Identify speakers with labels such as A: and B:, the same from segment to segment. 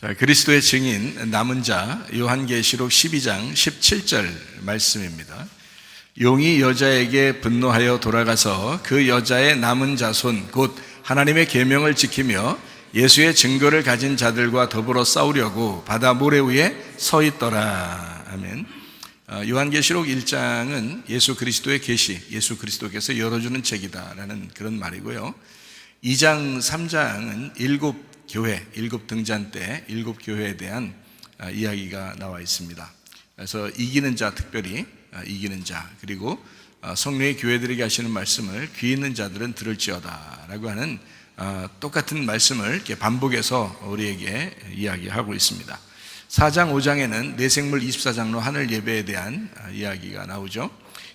A: 자, 그리스도의 증인 남은 자 요한계시록 12장 17절 말씀입니다. 용이 여자에게 분노하여 돌아가서 그 여자의 남은 자손 곧 하나님의 계명을 지키며 예수의 증거를 가진 자들과 더불어 싸우려고 바다 모래 위에 서 있더라. 아멘. 요한계시록 1장은 예수 그리스도의 계시, 예수 그리스도께서 열어주는 책이다라는 그런 말이고요. 2장, 3장은 일곱 등잔 때 일곱 교회에 대한 이야기가 나와 있습니다. 그래서 이기는 자, 특별히 이기는 자, 그리고 성령의 교회들에게 하시는 말씀을 귀 있는 자들은 들을지어다 라고 하는 똑같은 말씀을 이렇게 반복해서 우리에게 이야기하고 있습니다. 4장, 5장에는 내생물 24장로 하늘 예배에 대한 이야기가 나오죠.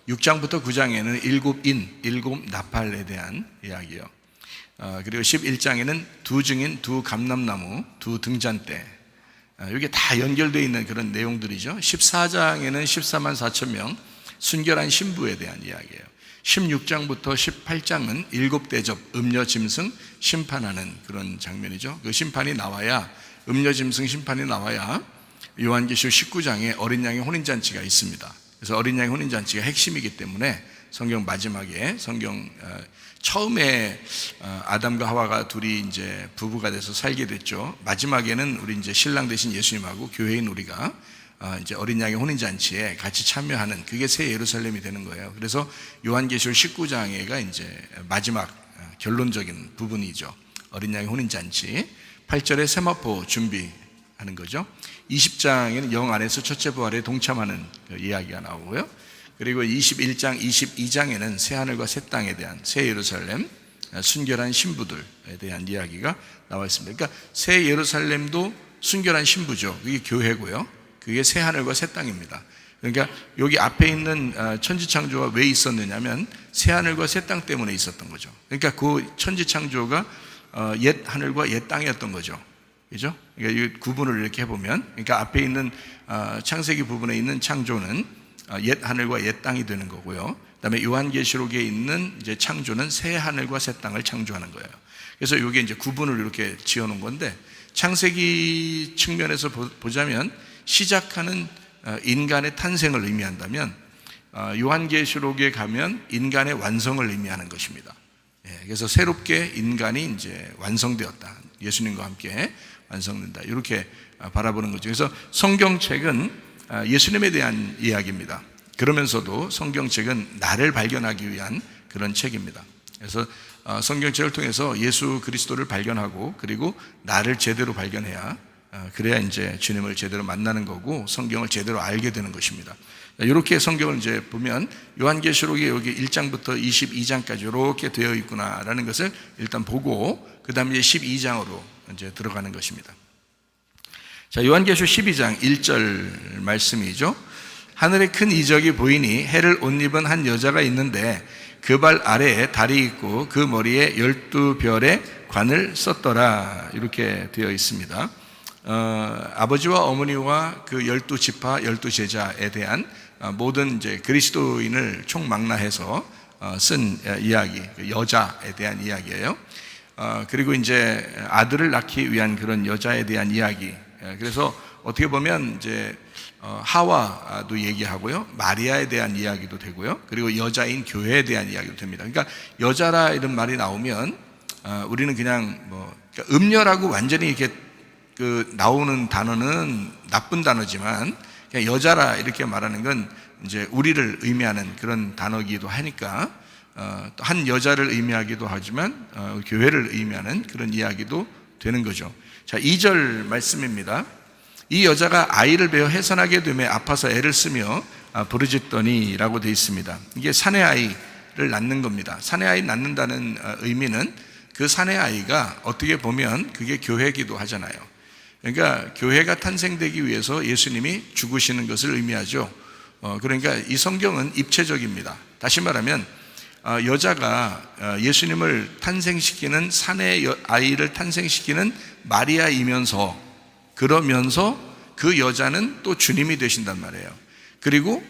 A: 6장부터 9장에는 일곱 나팔에 대한 이야기요. 그리고 11장에는 두 증인, 두 감람나무, 두 등잔대, 이게 다 연결되어 있는 그런 내용들이죠. 14장에는 14만 4천 명 순결한 신부에 대한 이야기예요. 16장부터 18장은 일곱 대접, 음녀 짐승 심판하는 그런 장면이죠. 그 심판이 나와야, 음녀 짐승 심판이 나와야 요한계시록 19장에 어린 양의 혼인잔치가 있습니다. 그래서 어린 양의 혼인잔치가 핵심이기 때문에 성경 마지막에 처음에 아담과 하와가 둘이 이제 부부가 돼서 살게 됐죠. 마지막에는 우리 이제 신랑 되신 예수님하고 교회인 우리가 이제 어린 양의 혼인잔치에 같이 참여하는, 그게 새 예루살렘이 되는 거예요. 그래서 요한계시록 19장에가 이제 마지막 결론적인 부분이죠. 어린 양의 혼인잔치. 8절에 세마포 준비하는 거죠. 20장에는 영 안에서 첫째 부활에 동참하는 그 이야기가 나오고요. 그리고 21장, 22장에는 새하늘과 새 땅에 대한, 새 예루살렘, 순결한 신부들에 대한 이야기가 나와 있습니다. 그러니까 새 예루살렘도 순결한 신부죠. 그게 교회고요. 그게 새하늘과 새 땅입니다. 그러니까 여기 앞에 있는 천지창조가 왜 있었느냐면 새하늘과 새 땅 때문에 있었던 거죠. 그러니까 그 천지창조가 옛 하늘과 옛 땅이었던 거죠. 그죠? 그러니까 이 구분을 이렇게 해보면, 그러니까 앞에 있는 창세기 부분에 있는 창조는 옛 하늘과 옛 땅이 되는 거고요. 그다음에 요한계시록에 있는 이제 창조는 새 하늘과 새 땅을 창조하는 거예요. 그래서 이게 이제 구분을 이렇게 지어놓은 건데, 창세기 측면에서 보자면 시작하는 인간의 탄생을 의미한다면, 요한계시록에 가면 인간의 완성을 의미하는 것입니다. 그래서 새롭게 인간이 이제 완성되었다. 예수님과 함께 완성된다. 이렇게 바라보는 거죠. 그래서 성경책은 예수님에 대한 이야기입니다. 그러면서도 성경책은 나를 발견하기 위한 그런 책입니다. 그래서 성경책을 통해서 예수 그리스도를 발견하고, 그리고 나를 제대로 발견해야, 그래야 이제 주님을 제대로 만나는 거고 성경을 제대로 알게 되는 것입니다. 이렇게 성경을 이제 보면 요한계시록이 여기 1장부터 22장까지 이렇게 되어 있구나라는 것을 일단 보고, 그 다음에 12장으로 이제 들어가는 것입니다. 자, 요한계시록 12장 1절 말씀이죠. 하늘에 큰 이적이 보이니 해를 옷 입은 한 여자가 있는데 그 발 아래에 달이 있고 그 머리에 12별의 관을 썼더라. 이렇게 되어 있습니다. 아버지와 어머니와 그 12지파 12제자에 대한 모든 이제 그리스도인을 총망라해서 쓴 이야기, 여자에 대한 이야기예요. 그리고 이제 아들을 낳기 위한 그런 여자에 대한 이야기. 그래서 어떻게 보면 이제 하와도 얘기하고요, 마리아에 대한 이야기도 되고요, 그리고 여자인 교회에 대한 이야기도 됩니다. 그러니까 여자라 이런 말이 나오면 우리는 그냥 그러니까 음녀라고 완전히 이렇게 나오는 단어는 나쁜 단어지만, 그냥 여자라 이렇게 말하는 건 이제 우리를 의미하는 그런 단어이기도 하니까 한 여자를 의미하기도 하지만 교회를 의미하는 그런 이야기도 되는 거죠. 자, 2절 말씀입니다. 이 여자가 아이를 베어 해산하게 되며 아파서 애를 쓰며 부르짖더니 라고 되어 있습니다. 이게 사내 아이를 낳는 겁니다. 사내 아이 낳는다는 의미는 그 사내 아이가 어떻게 보면 그게 교회이기도 하잖아요. 그러니까 교회가 탄생되기 위해서 예수님이 죽으시는 것을 의미하죠. 그러니까 이 성경은 입체적입니다. 다시 말하면 여자가 예수님을 탄생시키는, 사내 아이를 탄생시키는 마리아이면서, 그러면서 그 여자는 또 주님이 되신단 말이에요. 그리고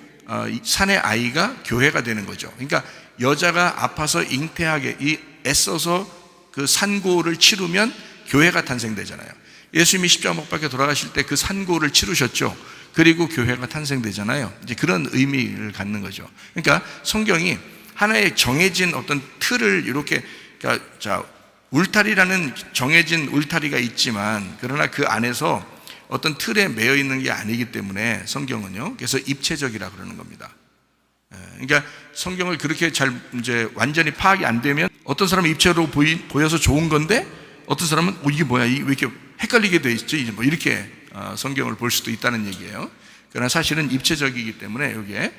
A: 사내 아이가 교회가 되는 거죠. 그러니까 여자가 아파서 잉태하게 애써서 그 산고를 치르면 교회가 탄생되잖아요. 예수님이 십자가 못 박혀 돌아가실 때 그 산고를 치르셨죠. 그리고 교회가 탄생되잖아요. 이제 그런 의미를 갖는 거죠. 그러니까 성경이 하나의 정해진 어떤 틀을 이렇게, 그러니까 자, 울타리라는 정해진 울타리가 있지만 그러나 그 안에서 어떤 틀에 매여 있는 게 아니기 때문에 성경은요. 그래서 입체적이라 그러는 겁니다. 그러니까 성경을 그렇게 잘 이제 완전히 파악이 안 되면 어떤 사람은 입체로 보여서 좋은 건데 어떤 사람은 이게 뭐야? 이게 왜 이렇게 헷갈리게 돼 있지? 이제 뭐 이렇게 성경을 볼 수도 있다는 얘기예요. 그러나 사실은 입체적이기 때문에 이게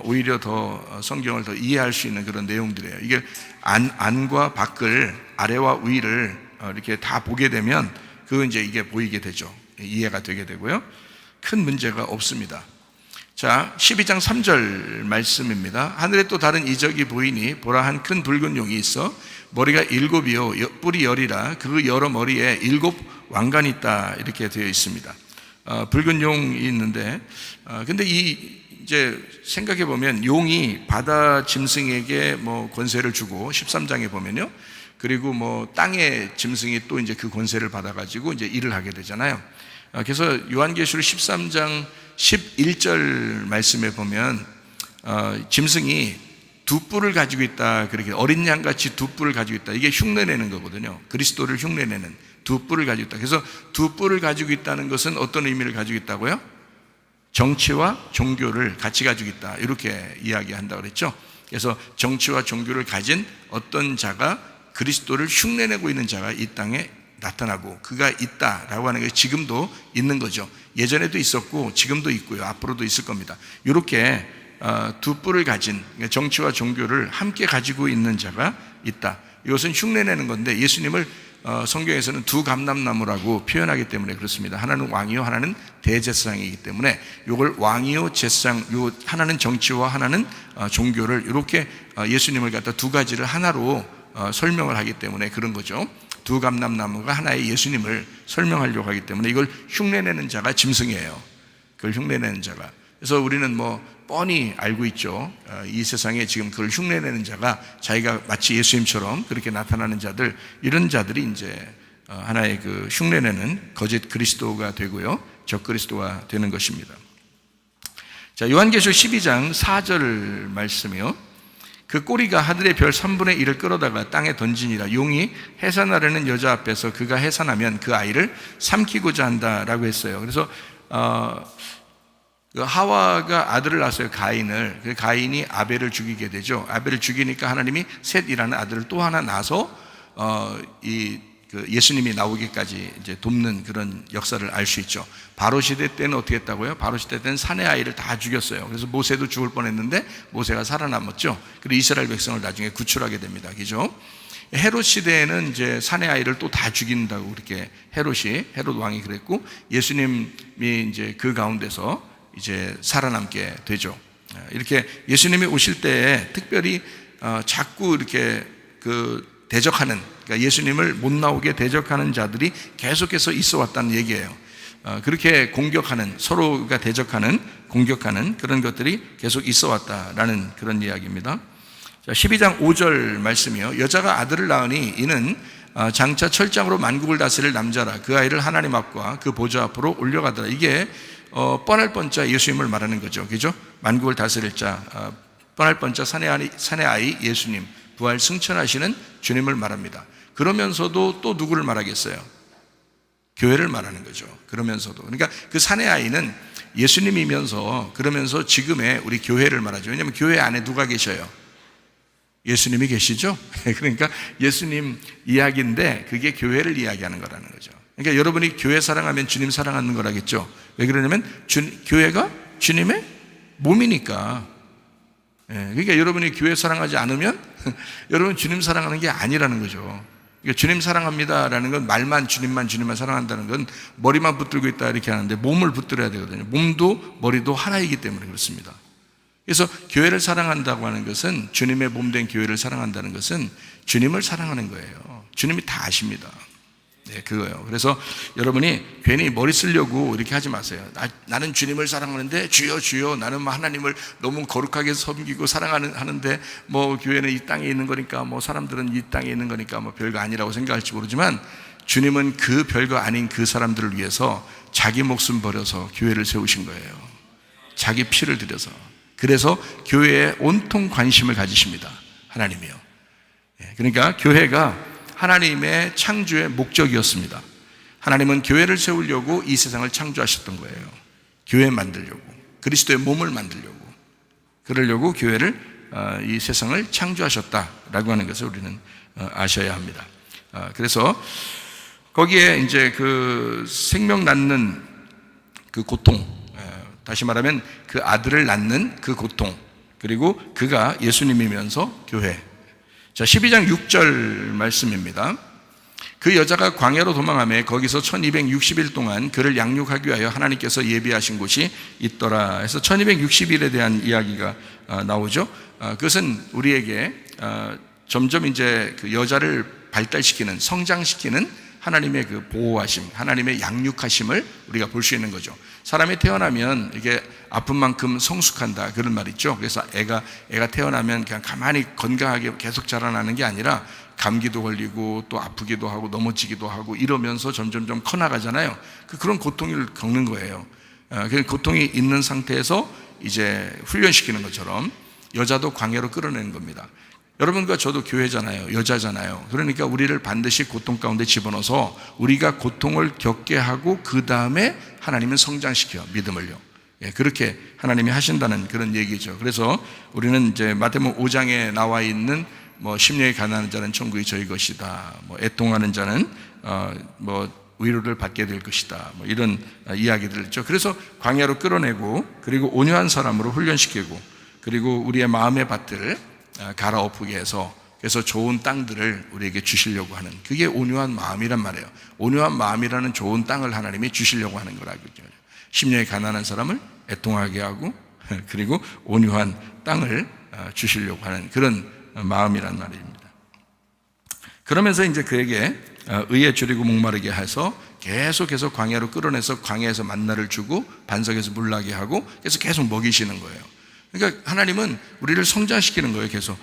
A: 오히려 더 성경을 더 이해할 수 있는 그런 내용들이에요. 이게 안과 밖을, 아래와 위를 이렇게 다 보게 되면 그 이제 이게 보이게 되죠. 이해가 되게 되고요. 큰 문제가 없습니다. 자, 12장 3절 말씀입니다. 하늘에 또 다른 이적이 보이니 보라 한 큰 붉은 용이 있어 머리가 7이요 뿔이 10이라 그 여러 머리에 7 왕관이 있다 이렇게 되어 있습니다. 붉은 용이 있는데 근데 이제 생각해 보면 용이 바다 짐승에게 뭐 권세를 주고 13장에 보면요. 그리고 뭐 땅의 짐승이 또 이제 그 권세를 받아 가지고 이제 일을 하게 되잖아요. 그래서 요한계시록 13장 11절 말씀에 보면 짐승이 2뿔을 가지고 있다. 그렇게 어린 양같이 2뿔을 가지고 있다. 이게 흉내내는 거거든요. 그리스도를 흉내내는 2뿔을 가지고 있다. 그래서 2뿔을 가지고 있다는 것은 어떤 의미를 가지고 있다고요? 정치와 종교를 같이 가지고 있다. 이렇게 이야기한다고 그랬죠. 그래서 정치와 종교를 가진 어떤 자가 그리스도를 흉내내고 있는 자가 이 땅에 나타나고 그가 있다라고 하는 게 지금도 있는 거죠. 예전에도 있었고 지금도 있고요. 앞으로도 있을 겁니다. 이렇게 2뿔을 가진 정치와 종교를 함께 가지고 있는 자가 있다. 이것은 흉내내는 건데 예수님을 성경에서는 2감람나무라고 표현하기 때문에 그렇습니다. 하나는 왕이요 하나는 대제사장이기 때문에 이걸 왕이요 제사장, 요 하나는 정치와 하나는 종교를 이렇게 예수님을 갖다 2가지를 하나로 설명을 하기 때문에 그런 거죠. 2감람나무가 하나의 예수님을 설명하려고 하기 때문에 이걸 흉내내는 자가 짐승이에요. 그걸 흉내내는 자가. 그래서 우리는 뭐 뻔히 알고 있죠. 이 세상에 지금 그걸 흉내내는 자가 자기가 마치 예수님처럼 그렇게 나타나는 자들, 이런 자들이 이제 하나의 그 흉내내는 거짓 그리스도가 되고요. 적 그리스도가 되는 것입니다. 자, 요한계시록 12장 4절 말씀이요. 그 꼬리가 하늘의 별 3분의 1을 끌어다가 땅에 던지니라. 용이 해산하려는 여자 앞에서 그가 해산하면 그 아이를 삼키고자 한다라고 했어요. 그래서 하와가 아들을 낳았어요. 가인을. 그 가인이 아벨을 죽이게 되죠. 아벨을 죽이니까 하나님이 셋이라는 아들을 또 하나 낳아서 예수님이 나오기까지 이제 돕는 그런 역사를 알 수 있죠. 바로 시대 때는 어떻게 했다고요? 바로 시대 때는 사내 아이를 다 죽였어요. 그래서 모세도 죽을 뻔했는데 모세가 살아남았죠. 그리고 이스라엘 백성을 나중에 구출하게 됩니다. 그죠? 헤롯 시대에는 이제 사내 아이를 또 다 죽인다고 그렇게 헤롯 왕이 그랬고 예수님이 이제 그 가운데서 이제 살아남게 되죠. 이렇게 예수님이 오실 때 특별히 자꾸 이렇게 대적하는, 그러니까 예수님을 못 나오게 대적하는 자들이 계속해서 있어 왔다는 얘기예요. 그렇게 공격하는, 서로가 대적하는, 공격하는 그런 것들이 계속 있어 왔다라는 그런 이야기입니다. 자, 12장 5절 말씀이요. 여자가 아들을 낳으니 이는 장차 철장으로 만국을 다스릴 남자라. 그 아이를 하나님 앞과 그 보좌 앞으로 올려가더라. 이게 뻔할 뻔자 예수님을 말하는 거죠. 그죠? 만국을 다스릴 자, 뻔할 뻔자 사내 아이 예수님, 부활 승천하시는 주님을 말합니다. 그러면서도 또 누구를 말하겠어요? 교회를 말하는 거죠. 그러면서도. 그러니까 그 사내 아이는 예수님이면서 그러면서 지금의 우리 교회를 말하죠. 왜냐하면 교회 안에 누가 계셔요? 예수님이 계시죠? 그러니까 예수님 이야기인데 그게 교회를 이야기하는 거라는 거죠. 그러니까 여러분이 교회 사랑하면 주님 사랑하는 거라겠죠. 왜 그러냐면 교회가 주님의 몸이니까. 그러니까 여러분이 교회 사랑하지 않으면 여러분 주님 사랑하는 게 아니라는 거죠. 그러니까 주님 사랑합니다라는 건 말만 주님만 사랑한다는 건 머리만 붙들고 있다 이렇게 하는데 몸을 붙들어야 되거든요. 몸도 머리도 하나이기 때문에 그렇습니다. 그래서 교회를 사랑한다고 하는 것은, 주님의 몸된 교회를 사랑한다는 것은 주님을 사랑하는 거예요. 주님이 다 아십니다. 네, 그거예요. 그래서 여러분이 괜히 머리 쓰려고 이렇게 하지 마세요. 나는 주님을 사랑하는데 주여 나는 하나님을 너무 거룩하게 섬기고 사랑하는데 뭐 교회는 이 땅에 있는 거니까 뭐 사람들은 이 땅에 있는 거니까 뭐 별거 아니라고 생각할지 모르지만 주님은 그 별거 아닌 그 사람들을 위해서 자기 목숨 버려서 교회를 세우신 거예요. 자기 피를 들여서. 그래서 교회에 온통 관심을 가지십니다. 하나님이요. 그러니까 교회가 하나님의 창조의 목적이었습니다. 하나님은 교회를 세우려고 이 세상을 창조하셨던 거예요. 교회 만들려고, 그리스도의 몸을 만들려고, 그러려고 교회를 이 세상을 창조하셨다라고 하는 것을 우리는 아셔야 합니다. 그래서 거기에 이제 그 생명 낳는 그 고통, 다시 말하면 그 아들을 낳는 그 고통, 그리고 그가 예수님이면서 교회. 자, 12장 6절 말씀입니다. 그 여자가 광야로 도망하며 거기서 1260일 동안 그를 양육하기 위하여 하나님께서 예비하신 곳이 있더라 해서 1260일에 대한 이야기가 나오죠. 그것은 우리에게 점점 이제 그 여자를 발달시키는, 성장시키는 하나님의 그 보호하심, 하나님의 양육하심을 우리가 볼 수 있는 거죠. 사람이 태어나면 이게 아픈 만큼 성숙한다, 그런 말 있죠. 그래서 애가 태어나면 그냥 가만히 건강하게 계속 자라나는 게 아니라 감기도 걸리고 또 아프기도 하고 넘어지기도 하고 이러면서 점점점 커나가잖아요. 그런 고통을 겪는 거예요. 그 고통이 있는 상태에서 이제 훈련시키는 것처럼 여자도 광야로 끌어내는 겁니다. 여러분과 저도 교회잖아요. 여자잖아요. 그러니까 우리를 반드시 고통 가운데 집어넣어서 우리가 고통을 겪게 하고 그 다음에 하나님은 성장시켜, 믿음을요. 그렇게 하나님이 하신다는 그런 얘기죠. 그래서 우리는 이제 마태복음 5장에 나와 있는 심령이 가난한 자는 천국이 저희 것이다. 애통하는 자는 위로를 받게 될 것이다. 이런 이야기들을 했죠. 그래서 광야로 끌어내고, 그리고 온유한 사람으로 훈련시키고, 그리고 우리의 마음의 밭을 갈아엎게 해서, 그래서 좋은 땅들을 우리에게 주시려고 하는, 그게 온유한 마음이란 말이에요. 온유한 마음이라는 좋은 땅을 하나님이 주시려고 하는 거라고. 심령이 가난한 사람을 애통하게 하고, 그리고 온유한 땅을 주시려고 하는 그런 마음이란 말입니다. 그러면서 이제 그에게 의에 줄이고 목마르게 해서 계속해서 광야로 끌어내서 광야에서 만나를 주고 반석에서 물 나게 하고 그래서 계속 먹이시는 거예요. 그러니까 하나님은 우리를 성장시키는 거예요. 계속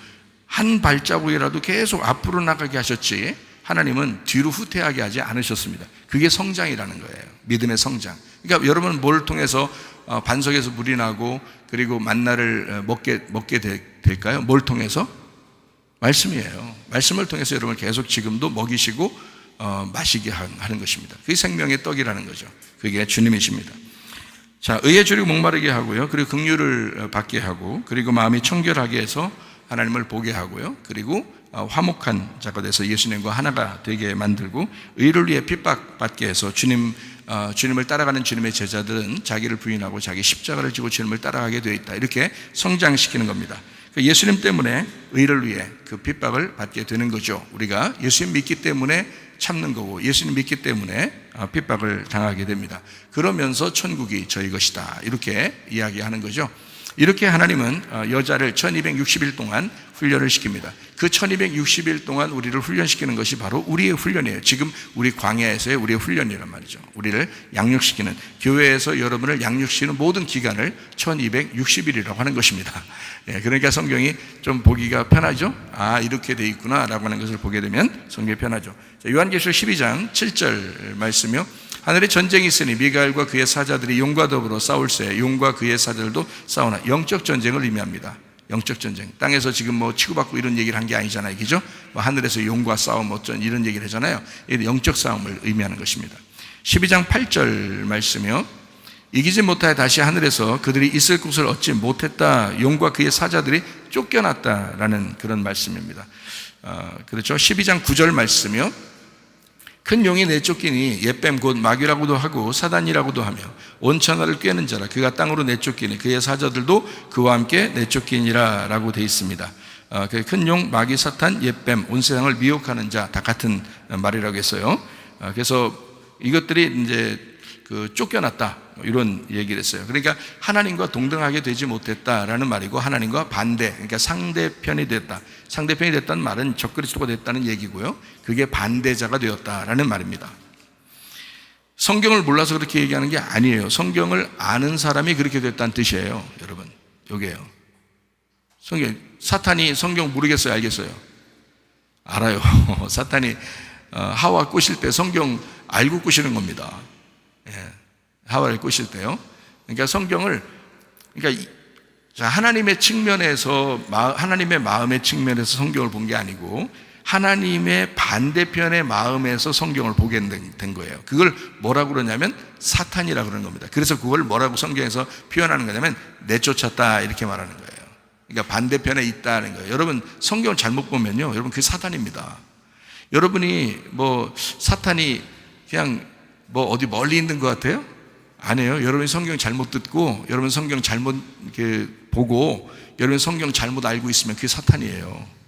A: 한 발자국이라도 계속 앞으로 나가게 하셨지, 하나님은 뒤로 후퇴하게 하지 않으셨습니다. 그게 성장이라는 거예요. 믿음의 성장. 그러니까 여러분 뭘 통해서 반석에서 물이 나고 그리고 만나를 먹게 될까요? 뭘 통해서? 말씀이에요. 말씀을 통해서 여러분을 계속 지금도 먹이시고 마시게 하는 것입니다. 그게 생명의 떡이라는 거죠. 그게 주님이십니다. 자, 의에 줄이고 목마르게 하고요. 그리고 긍휼을 받게 하고, 그리고 마음이 청결하게 해서 하나님을 보게 하고요. 그리고 화목한 자가 돼서 예수님과 하나가 되게 만들고, 의를 위해 핍박받게 해서 주님을 따라가는 주님의 제자들은 자기를 부인하고 자기 십자가를 지고 주님을 따라가게 되어 있다. 이렇게 성장시키는 겁니다. 예수님 때문에 의를 위해 그 핍박을 받게 되는 거죠. 우리가 예수님 믿기 때문에 참는 거고, 예수님 믿기 때문에 핍박을 당하게 됩니다. 그러면서 천국이 저희 것이다, 이렇게 이야기하는 거죠. 이렇게 하나님은 여자를 1260일 동안 훈련을 시킵니다. 그 1260일 동안 우리를 훈련시키는 것이 바로 우리의 훈련이에요. 지금 우리 광야에서의 우리의 훈련이란 말이죠. 우리를 양육시키는, 교회에서 여러분을 양육시키는 모든 기간을 1260일이라고 하는 것입니다. 그러니까 성경이 좀 보기가 편하죠. 이렇게 돼 있구나 라고 하는 것을 보게 되면 성경이 편하죠. 요한계시록 12장 7절 말씀이요. 하늘에 전쟁이 있으니 미가엘과 그의 사자들이 용과 더불어 싸울세. 용과 그의 사자들도 싸우나. 영적 전쟁을 의미합니다. 영적 전쟁. 땅에서 지금 치고받고 이런 얘기를 한 게 아니잖아요. 그죠? 하늘에서 용과 싸움 어쩐 이런 얘기를 하잖아요. 영적 싸움을 의미하는 것입니다. 12장 8절 말씀이요. 이기지 못하여 다시 하늘에서 그들이 있을 곳을 얻지 못했다. 용과 그의 사자들이 쫓겨났다라는 그런 말씀입니다. 그렇죠? 12장 9절 말씀이요. 큰 용이 내쫓기니 옛뱀 곧 마귀라고도 하고 사단이라고도 하며 온 천하를 꿰는 자라. 그가 땅으로 내쫓기니 그의 사자들도 그와 함께 내쫓기니라 라고 되어 있습니다. 큰 용, 마귀, 사탄, 옛뱀, 온 세상을 미혹하는 자, 다 같은 말이라고 했어요. 그래서 이것들이 이제 쫓겨났다, 이런 얘기를 했어요. 그러니까 하나님과 동등하게 되지 못했다라는 말이고, 하나님과 반대, 그러니까 상대편이 됐다. 상대편이 됐다는 말은 적그리스도가 됐다는 얘기고요. 그게 반대자가 되었다라는 말입니다. 성경을 몰라서 그렇게 얘기하는 게 아니에요. 성경을 아는 사람이 그렇게 됐다는 뜻이에요. 여러분, 여기에요. 사탄이 성경 모르겠어요? 알겠어요? 알아요. 사탄이 하와 꼬실 때 성경 알고 꼬시는 겁니다. 하와를 꼬실 때요. 그러니까 성경을, 그러니까 하나님의 측면에서, 하나님의 마음의 측면에서 성경을 본 게 아니고 하나님의 반대편의 마음에서 성경을 보게 된 거예요. 그걸 뭐라고 그러냐면 사탄이라고 그러는 겁니다. 그래서 그걸 뭐라고 성경에서 표현하는 거냐면 내쫓았다, 이렇게 말하는 거예요. 그러니까 반대편에 있다는 거예요. 여러분, 성경을 잘못 보면요, 여러분, 그게 사탄입니다. 여러분이 사탄이 그냥 어디 멀리 있는 것 같아요? 아니에요. 여러분이 성경 잘못 듣고, 여러분 성경 잘못 이렇게 보고, 여러분 성경 잘못 알고 있으면 그게 사탄이에요.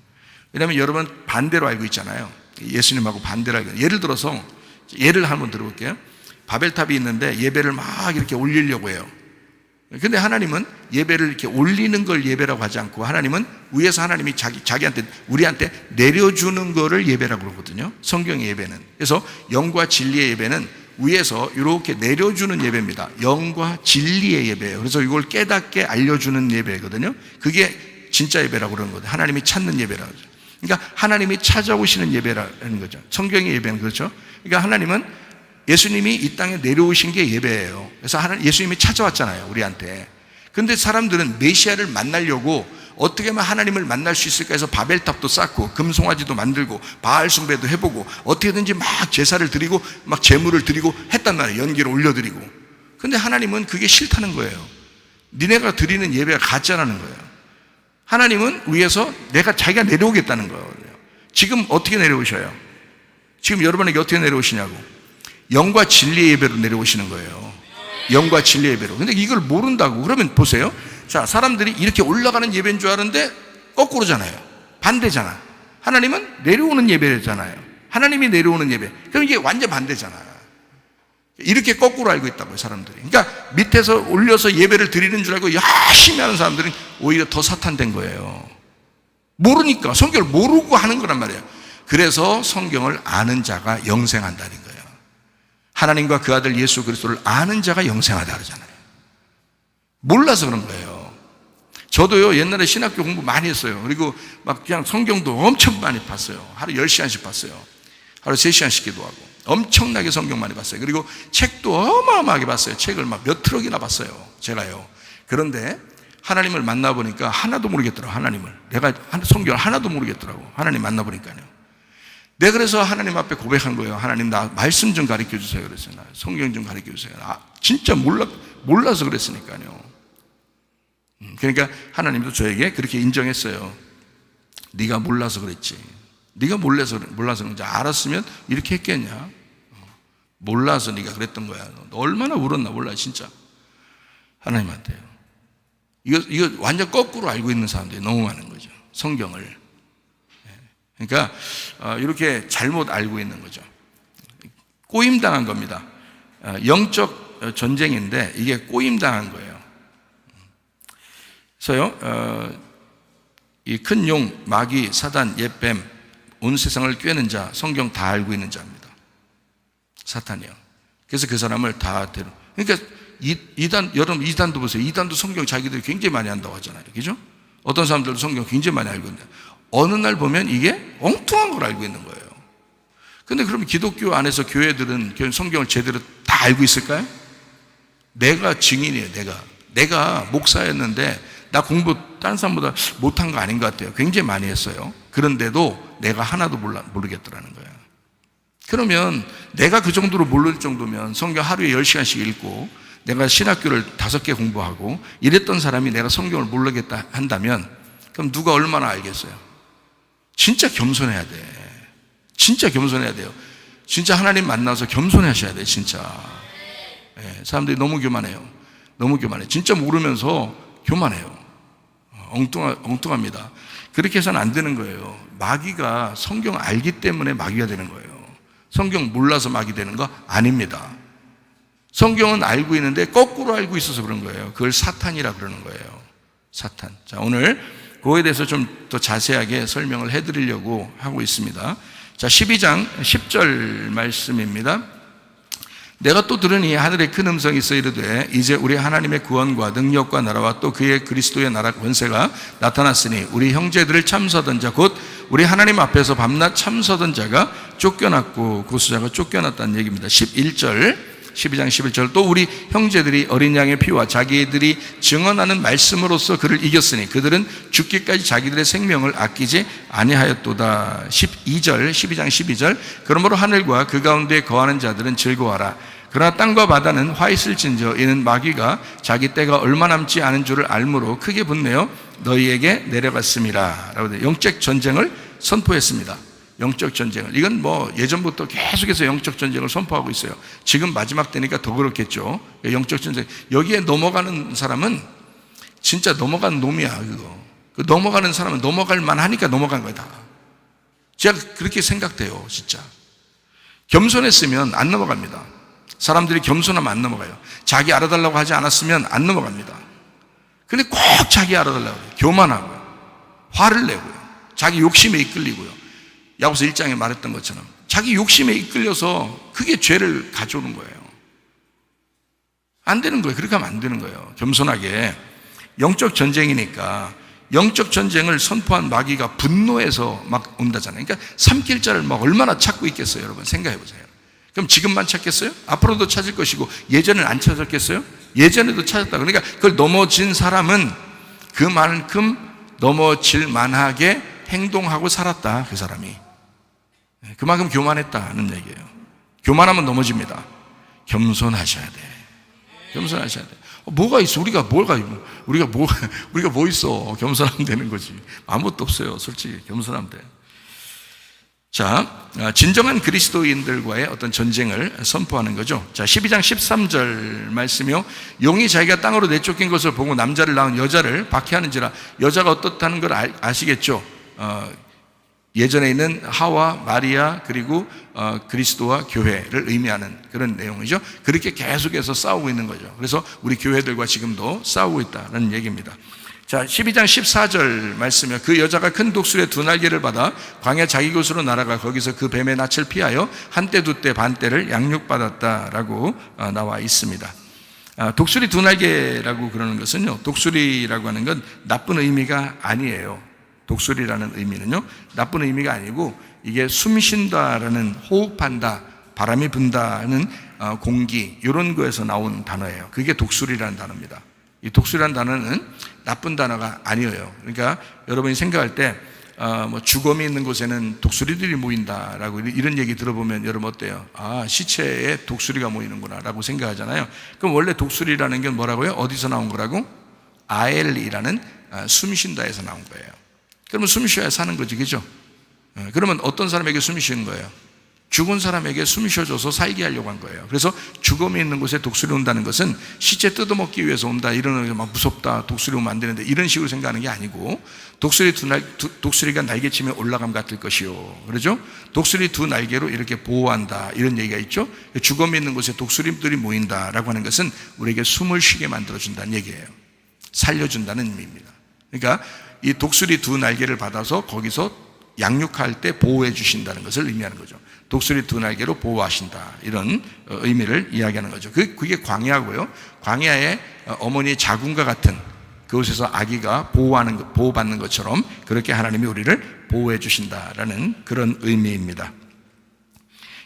A: 왜냐하면 여러분 반대로 알고 있잖아요. 예수님하고 반대로 알고. 예를 들어서, 예를 한번 들어볼게요. 바벨탑이 있는데 예배를 막 이렇게 올리려고 해요. 근데 하나님은 예배를 이렇게 올리는 걸 예배라고 하지 않고, 하나님은 위에서 하나님이 자기한테, 우리한테 내려주는 거를 예배라고 그러거든요. 성경의 예배는. 그래서 영과 진리의 예배는 위에서 이렇게 내려주는 예배입니다. 영과 진리의 예배예요. 그래서 이걸 깨닫게 알려주는 예배거든요. 그게 진짜 예배라고 그러는 거예요. 하나님이 찾는 예배라고 하죠. 그러니까 하나님이 찾아오시는 예배라는 거죠. 성경의 예배는 그렇죠. 그러니까 하나님은, 예수님이 이 땅에 내려오신 게 예배예요. 그래서 예수님이 찾아왔잖아요, 우리한테. 근데 사람들은 메시아를 만나려고 어떻게 하면 하나님을 만날 수 있을까 해서 바벨탑도 쌓고 금송아지도 만들고 바알 숭배도 해보고 어떻게든지 막 제사를 드리고 막 제물을 드리고 했단 말이에요. 연기를 올려드리고. 근데 하나님은 그게 싫다는 거예요. 니네가 드리는 예배가 가짜라는 거예요. 하나님은 위에서 자기가 내려오겠다는 거예요. 지금 어떻게 내려오셔요? 지금 여러분에게 어떻게 내려오시냐고. 영과 진리의 예배로 내려오시는 거예요. 영과 진리의 예배로. 근데 이걸 모른다고 그러면 보세요. 자, 사람들이 이렇게 올라가는 예배인 줄 아는데 거꾸로잖아요. 반대잖아. 하나님은 내려오는 예배잖아요. 하나님이 내려오는 예배. 그럼 이게 완전 반대잖아요. 이렇게 거꾸로 알고 있다고요, 사람들이. 그러니까 밑에서 올려서 예배를 드리는 줄 알고 열심히 하는 사람들은 오히려 더 사탄된 거예요. 모르니까, 성경을 모르고 하는 거란 말이에요. 그래서 성경을 아는 자가 영생한다는 거예요. 하나님과 그 아들 예수 그리스도를 아는 자가 영생하다 그러잖아요. 몰라서 그런 거예요. 저도요, 옛날에 신학교 공부 많이 했어요. 그리고 막 그냥 성경도 엄청 많이 봤어요. 하루 10시간씩 봤어요. 하루 3시간씩 기도하고. 엄청나게 성경 많이 봤어요. 그리고 책도 어마어마하게 봤어요. 책을 막 몇 트럭이나 봤어요, 제가요. 그런데 하나님을 만나보니까 하나도 모르겠더라고요, 하나님을. 내가 성경을 하나도 모르겠더라고, 하나님 만나보니까요. 내가 그래서 하나님 앞에 고백한 거예요. 하나님, 나 말씀 좀 가르쳐 주세요. 그랬어요. 나 성경 좀 가르쳐 주세요. 진짜 몰라서 그랬으니까요. 그러니까 하나님도 저에게 그렇게 인정했어요. 네가 몰라서 그랬지. 네가 몰라서 그런지 알았으면 이렇게 했겠냐. 몰라서 네가 그랬던 거야. 너 얼마나 울었나 몰라, 진짜. 하나님한테요. 이거 완전 거꾸로 알고 있는 사람들이 너무 많은 거죠, 성경을. 그러니까 이렇게 잘못 알고 있는 거죠. 꼬임당한 겁니다. 영적 전쟁인데 이게 꼬임당한 거예요. 그래서요, 이 큰 용, 마귀, 사단, 옛뱀, 온 세상을 꿰는 자, 성경 다 알고 있는 자입니다. 사탄이요. 그래서 그 사람을 다 그러니까 여러분 이단도 보세요. 이단도 성경 자기들이 굉장히 많이 한다고 하잖아요. 그죠? 어떤 사람들도 성경 굉장히 많이 알고 있는데 어느 날 보면 이게 엉뚱한 걸 알고 있는 거예요. 근데 그럼 기독교 안에서 교회들은 성경을 제대로 다 알고 있을까요? 내가 증인이에요. 내가 목사였는데 나 공부 다른 사람보다 못한 거 아닌 것 같아요. 굉장히 많이 했어요. 그런데도 내가 하나도 모르겠더라는 거예요. 그러면 내가 그 정도로 모를 정도면 성경 하루에 10시간씩 읽고 내가 신학교를 5개 공부하고 이랬던 사람이 내가 성경을 모르겠다 한다면 그럼 누가 얼마나 알겠어요? 진짜 겸손해야 돼. 진짜 겸손해야 돼요. 진짜 하나님 만나서 겸손하셔야 돼, 진짜. 네, 사람들이 너무 교만해요. 너무 교만해. 진짜 모르면서 교만해요. 엉뚱합니다. 그렇게 해서는 안 되는 거예요. 마귀가 성경 알기 때문에 마귀가 되는 거예요. 성경 몰라서 마귀 되는 거 아닙니다. 성경은 알고 있는데 거꾸로 알고 있어서 그런 거예요. 그걸 사탄이라 그러는 거예요. 사탄. 자, 오늘 그거에 대해서 좀 더 자세하게 설명을 해드리려고 하고 있습니다. 자, 12장 10절 말씀입니다. 내가 또 들으니 하늘에 큰 음성이 있어 이르되 이제 우리 하나님의 구원과 능력과 나라와 또 그의 그리스도의 나라 권세가 나타났으니 우리 형제들을 참수하던 자 곧 우리 하나님 앞에서 밤낮 참서던 자가 쫓겨났고 고수자가 쫓겨났다는 얘기입니다. 11절 12장 11절 또 우리 형제들이 어린 양의 피와 자기들이 증언하는 말씀으로써 그를 이겼으니 그들은 죽기까지 자기들의 생명을 아끼지 아니하였도다. 12장 12절 그러므로 하늘과 그 가운데 거하는 자들은 즐거워하라. 그러나 땅과 바다는 화 있을진저 이는 마귀가 자기 때가 얼마 남지 않은 줄을 알므로 크게 분내어 너희에게 내려갔음이라. 라고 영적 전쟁을 선포했습니다. 영적 전쟁을. 이건 뭐 예전부터 계속해서 영적 전쟁을 선포하고 있어요. 지금 마지막 때니까 더 그렇겠죠. 영적 전쟁. 여기에 넘어가는 사람은 진짜 넘어간 놈이야, 그거. 그 넘어가는 사람은 넘어갈 만하니까 넘어간 거다. 제가 그렇게 생각돼요, 진짜. 겸손했으면 안 넘어갑니다. 사람들이 겸손하면 안 넘어가요. 자기 알아달라고 하지 않았으면 안 넘어갑니다. 근데 꼭 자기 알아달라고 해요. 교만하고요. 화를 내고요. 자기 욕심에 이끌리고요. 야고보서 1장에 말했던 것처럼 자기 욕심에 이끌려서 그게 죄를 가져오는 거예요. 안 되는 거예요. 그렇게 하면 안 되는 거예요. 겸손하게. 영적 전쟁이니까 영적 전쟁을 선포한 마귀가 분노해서 막 온다잖아요. 그러니까 삼킬 자를 막 얼마나 찾고 있겠어요, 여러분. 생각해 보세요. 그럼 지금만 찾겠어요? 앞으로도 찾을 것이고 예전에는 안 찾았겠어요? 예전에도 찾았다. 그러니까 그걸 넘어진 사람은 그만큼 넘어질 만하게 행동하고 살았다, 그 사람이. 그만큼 교만했다는 얘기예요. 교만하면 넘어집니다. 겸손하셔야 돼. 겸손하셔야 돼. 뭐가 있어? 우리가 뭐 있어? 겸손하면 되는 거지. 아무것도 없어요. 솔직히 겸손하면 돼. 자, 진정한 그리스도인들과의 어떤 전쟁을 선포하는 거죠. 자, 12장 13절 말씀이요. 용이 자기가 땅으로 내쫓긴 것을 보고 남자를 낳은 여자를 박해하는지라. 여자가 어떻다는 걸 아시겠죠? 예전에 있는 하와, 마리아, 그리고 그리스도와 교회를 의미하는 그런 내용이죠. 그렇게 계속해서 싸우고 있는 거죠. 그래서 우리 교회들과 지금도 싸우고 있다는 얘기입니다. 자, 12장 14절 말씀이요. 그 여자가 큰 독수리의 두 날개를 받아 광야 자기 곳으로 날아가 거기서 그 뱀의 낯을 피하여 한때 두때 반때를 양육받았다라고 나와 있습니다. 독수리 두 날개라고 그러는 것은요, 독수리라고 하는 건 나쁜 의미가 아니에요. 독수리라는 의미는요, 나쁜 의미가 아니고 이게 숨쉰다라는, 호흡한다, 바람이 분다는 공기, 이런 거에서 나온 단어예요. 그게 독수리라는 단어입니다. 이 독수리라는 단어는 나쁜 단어가 아니에요. 그러니까 여러분이 생각할 때 주검이 있는 곳에는 독수리들이 모인다라고 이런 얘기 들어보면 여러분 어때요? 아, 시체에 독수리가 모이는구나 라고 생각하잖아요. 그럼 원래 독수리라는 게 뭐라고요? 어디서 나온 거라고? 아엘이라는 숨쉰다에서 나온 거예요. 그러면 숨 쉬어야 사는 거지, 그죠? 그러면 어떤 사람에게 숨 쉬는 거예요? 죽은 사람에게 숨 쉬어줘서 살게 하려고 한 거예요. 그래서 죽음이 있는 곳에 독수리 온다는 것은 시체 뜯어먹기 위해서 온다, 이러는 게 막 무섭다, 독수리 오면 안 되는데, 이런 식으로 생각하는 게 아니고, 독수리가 날개치며 올라감 같을 것이요, 그러죠? 독수리 두 날개로 이렇게 보호한다, 이런 얘기가 있죠. 죽음이 있는 곳에 독수리들이 모인다라고 하는 것은 우리에게 숨을 쉬게 만들어준다는 얘기예요. 살려준다는 의미입니다. 그러니까 이 독수리 두 날개를 받아서 거기서 양육할 때 보호해 주신다는 것을 의미하는 거죠. 독수리 두 날개로 보호하신다, 이런 의미를 이야기하는 거죠. 그게 광야고요. 광야에 어머니의 자궁과 같은 그곳에서 아기가 보호받는 것처럼 그렇게 하나님이 우리를 보호해 주신다라는 그런 의미입니다.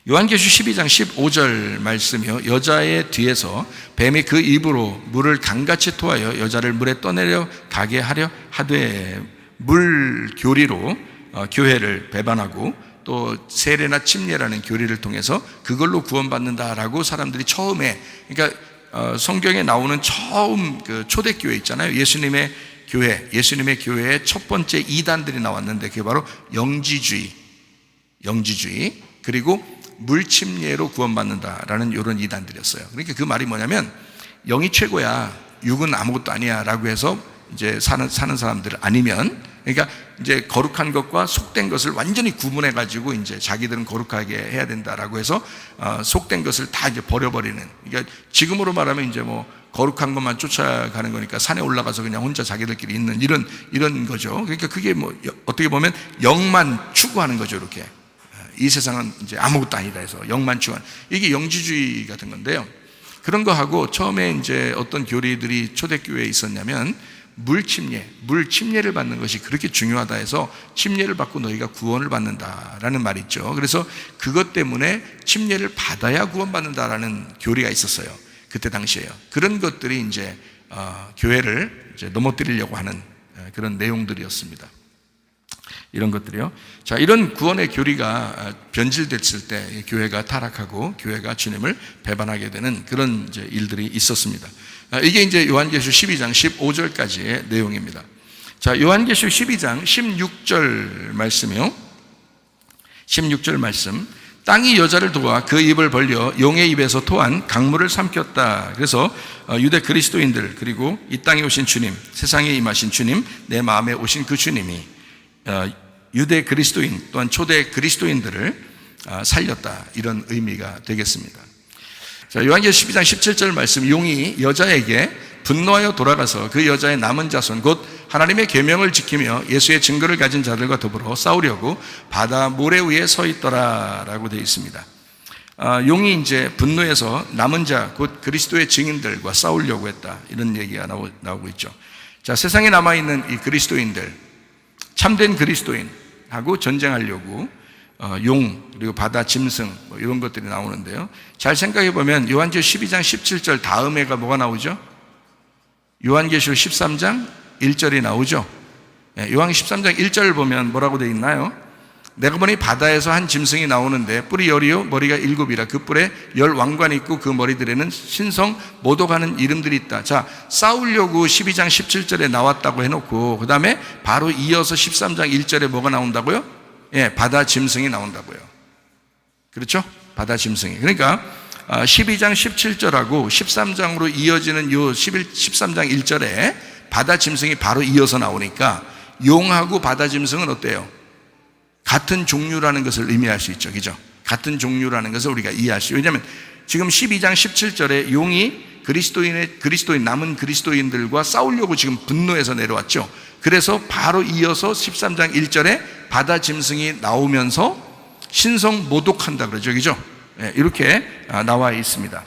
A: 요한계시 12장 15절 말씀이요. 여자의 뒤에서 뱀이 그 입으로 물을 강같이 토하여 여자를 물에 떠내려 가게 하려 하되, 물교리로 교회를 배반하고 또 세례나 침례라는 교리를 통해서 그걸로 구원받는다라고 사람들이 처음에, 그러니까 성경에 나오는 처음 그 초대교회 있잖아요. 예수님의 교회의 첫 번째 이단들이 나왔는데 그게 바로 영지주의, 그리고 물침례로 구원받는다라는 이런 이단들이었어요. 그러니까 그 말이 뭐냐면 영이 최고야, 육은 아무것도 아니야 라고 해서 이제 사는 사람들 아니면, 그러니까 이제 거룩한 것과 속된 것을 완전히 구분해 가지고 이제 자기들은 거룩하게 해야 된다라고 해서 속된 것을 다 이제 버려버리는, 그러니까 지금으로 말하면 이제 뭐 거룩한 것만 쫓아가는 거니까 산에 올라가서 그냥 혼자 자기들끼리 있는 이런 거죠. 그러니까 그게 뭐 어떻게 보면 영만 추구하는 거죠. 이렇게 이 세상은 이제 아무것도 아니다 해서 영만 추구하는, 이게 영지주의 같은 건데요. 그런 거 하고 처음에 이제 어떤 교리들이 초대교회에 있었냐면 물 침례를 받는 것이 그렇게 중요하다 해서 침례를 받고 너희가 구원을 받는다라는 말이 있죠. 그래서 그것 때문에 침례를 받아야 구원받는다라는 교리가 있었어요. 그때 당시에요. 그런 것들이 이제 교회를 이제 넘어뜨리려고 하는 그런 내용들이었습니다. 이런 것들이요. 자, 이런 구원의 교리가 변질됐을 때 교회가 타락하고 교회가 주님을 배반하게 되는 그런 이제 일들이 있었습니다. 이게 이제 요한계시록 12장 15절까지의 내용입니다. 자, 요한계시록 12장 16절 말씀이요. 16절 말씀. 땅이 여자를 도와 그 입을 벌려 용의 입에서 토한 강물을 삼켰다. 그래서 유대 그리스도인들, 그리고 이 땅에 오신 주님, 세상에 임하신 주님, 내 마음에 오신 그 주님이 유대 그리스도인 또한 초대 그리스도인들을 살렸다, 이런 의미가 되겠습니다. 자, 요한계시록 12장 17절 말씀. 용이 여자에게 분노하여 돌아가서 그 여자의 남은 자손 곧 하나님의 계명을 지키며 예수의 증거를 가진 자들과 더불어 싸우려고 바다 모래 위에 서 있더라라고 되어 있습니다. 용이 이제 분노해서 남은 자 곧 그리스도의 증인들과 싸우려고 했다, 이런 얘기가 나오고 있죠. 자, 세상에 남아있는 이 그리스도인들, 참된 그리스도인하고 전쟁하려고 용, 그리고 바다 짐승, 이런 것들이 나오는데요. 잘 생각해 보면 요한계시록 12장 17절 다음에가 뭐가 나오죠? 요한계시록 13장 1절이 나오죠. 요한계시록 13장 1절을 보면 뭐라고 되어 있나요? 내가 보니 바다에서 한 짐승이 나오는데 뿔이 열이요 머리가 7이라 그 뿔에 10왕관이 있고 그 머리들에는 신성 모독하는 이름들이 있다. 자, 싸우려고 12장 17절에 나왔다고 해놓고 그 다음에 바로 이어서 13장 1절에 뭐가 나온다고요? 바다 짐승이 나온다고요. 그렇죠? 바다 짐승이. 그러니까 12장 17절하고 13장으로 이어지는 요 13장 1절에 바다 짐승이 바로 이어서 나오니까 용하고 바다 짐승은 어때요? 같은 종류라는 것을 의미할 수 있죠. 그죠? 같은 종류라는 것을 우리가 이해할 수 있어요. 왜냐하면 지금 12장 17절에 용이 그리스도인, 남은 그리스도인들과 싸우려고 지금 분노해서 내려왔죠. 그래서 바로 이어서 13장 1절에 바다 짐승이 나오면서 신성 모독한다 그러죠. 그죠? 이렇게 나와 있습니다.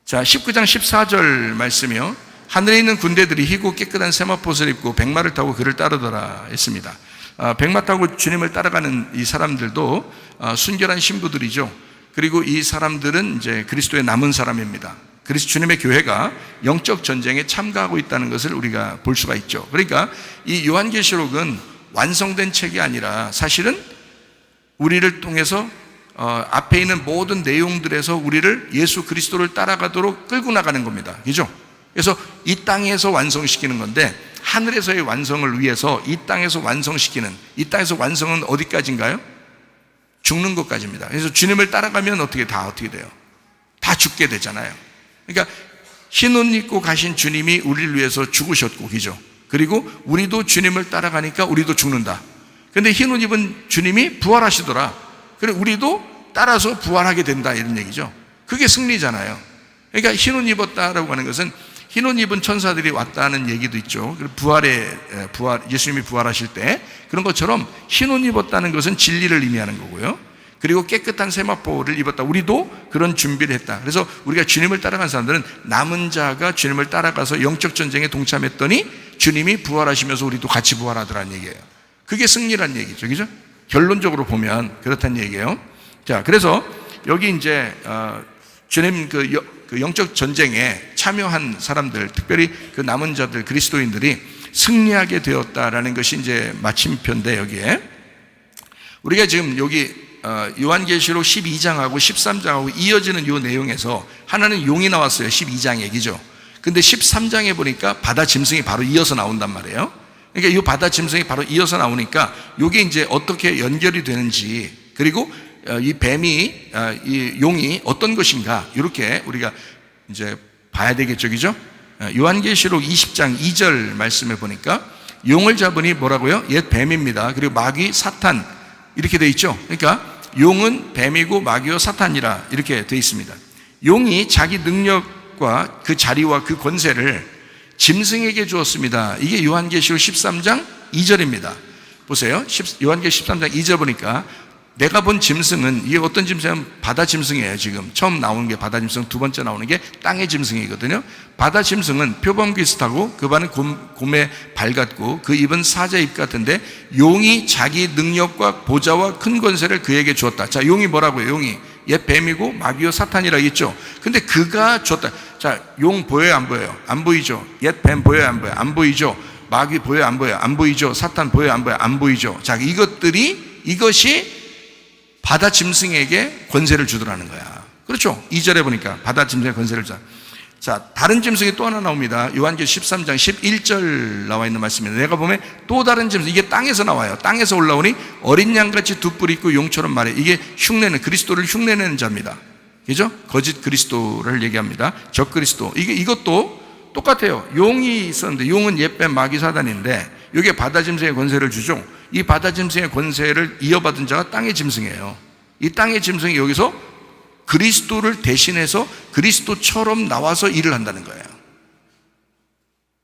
A: 자, 19장 14절 말씀이요. 하늘에 있는 군대들이 희고 깨끗한 세마포옷을 입고 백마를 타고 그를 따르더라 했습니다. 백마 타고 주님을 따라가는 이 사람들도 순결한 신부들이죠. 그리고 이 사람들은 이제 그리스도의 남은 사람입니다. 그래서 주님의 교회가 영적 전쟁에 참가하고 있다는 것을 우리가 볼 수가 있죠. 그러니까 이 요한계시록은 완성된 책이 아니라 사실은 우리를 통해서 앞에 있는 모든 내용들에서 우리를 예수 그리스도를 따라가도록 끌고 나가는 겁니다. 그죠? 그래서 이 땅에서 완성시키는 건데 하늘에서의 완성을 위해서 이 땅에서 완성시키는, 이 땅에서 완성은 어디까지인가요? 죽는 것까지입니다. 그래서 주님을 따라가면 어떻게 돼요? 다 죽게 되잖아요. 그러니까 흰 옷 입고 가신 주님이 우리를 위해서 죽으셨고, 그죠? 그리고 우리도 주님을 따라가니까 우리도 죽는다. 근데 흰 옷 입은 주님이 부활하시더라. 그리고 우리도 따라서 부활하게 된다, 이런 얘기죠. 그게 승리잖아요. 그러니까 흰 옷 입었다라고 하는 것은 흰 옷 입은 천사들이 왔다는 얘기도 있죠. 예수님이 부활하실 때 그런 것처럼 흰 옷 입었다는 것은 진리를 의미하는 거고요. 그리고 깨끗한 세마포를 입었다. 우리도 그런 준비를 했다. 그래서 우리가 주님을 따라간 사람들은 남은 자가 주님을 따라가서 영적 전쟁에 동참했더니 주님이 부활하시면서 우리도 같이 부활하더라는 얘기예요. 그게 승리란 얘기죠. 그죠? 결론적으로 보면 그렇다는 얘기예요. 자, 그래서 여기 이제 주님 그 영적 전쟁에 참여한 사람들, 특별히 그 남은 자들, 그리스도인들이 승리하게 되었다라는 것이 이제 마침표인데, 여기에 우리가 지금 여기 요한계시록 12장하고 13장하고 이어지는 이 내용에서 하나는 용이 나왔어요. 12장 얘기죠. 근데 13장에 보니까 바다 짐승이 바로 이어서 나온단 말이에요. 그러니까 이 바다 짐승이 바로 이어서 나오니까 이게 이제 어떻게 연결이 되는지, 그리고 이 뱀이, 이 용이 어떤 것인가, 이렇게 우리가 이제 봐야 되겠죠. 그죠? 요한계시록 20장 2절 말씀에 보니까 용을 잡으니 뭐라고요? 옛 뱀입니다. 그리고 마귀 사탄, 이렇게 돼 있죠. 그러니까 용은 뱀이고 마귀와 사탄이라 이렇게 돼 있습니다. 용이 자기 능력과 그 자리와 그 권세를 짐승에게 주었습니다. 이게 요한계시록 13장 2절입니다. 보세요. 요한계시록 13장 2절 보니까 내가 본 짐승은, 이게 어떤 짐승이냐면 바다 짐승이에요. 지금 처음 나오는 게 바다 짐승, 두 번째 나오는 게 땅의 짐승이거든요. 바다 짐승은 표범 비슷하고 그 발은 곰의 발 같고 그 입은 사자의 입 같은데 용이 자기 능력과 보좌와 큰 권세를 그에게 주었다. 자, 용이 뭐라고요? 용이 옛 뱀이고 마귀요 사탄이라 했죠. 근데 그가 줬다. 자, 용 보여요, 안 보여요? 안 보이죠. 옛 뱀 보여요, 안 보여요? 안 보이죠. 마귀 보여요, 안 보여요? 안 보이죠. 사탄 보여요, 안 보여요? 안 보이죠. 자, 이것이 바다 짐승에게 권세를 주더라는 거야. 그렇죠? 2절에 보니까 바다 짐승에게 권세를 주다. 자, 다른 짐승이 또 하나 나옵니다. 요한계시록 13장 11절 나와 있는 말씀입니다. 내가 보면 또 다른 짐승, 이게 땅에서 나와요. 땅에서 올라오니 어린 양같이 두 뿔이 있고 용처럼 말해. 이게 흉내는, 그리스도를 흉내내는 자입니다. 그죠? 거짓 그리스도를 얘기합니다. 적 그리스도. 이것도 똑같아요. 용이 있었는데, 용은 옛뱀 마귀 사단인데 이게 바다 짐승의 권세를 주죠. 이 바다 짐승의 권세를 이어받은 자가 땅의 짐승이에요. 이 땅의 짐승이 여기서 그리스도를 대신해서 그리스도처럼 나와서 일을 한다는 거예요.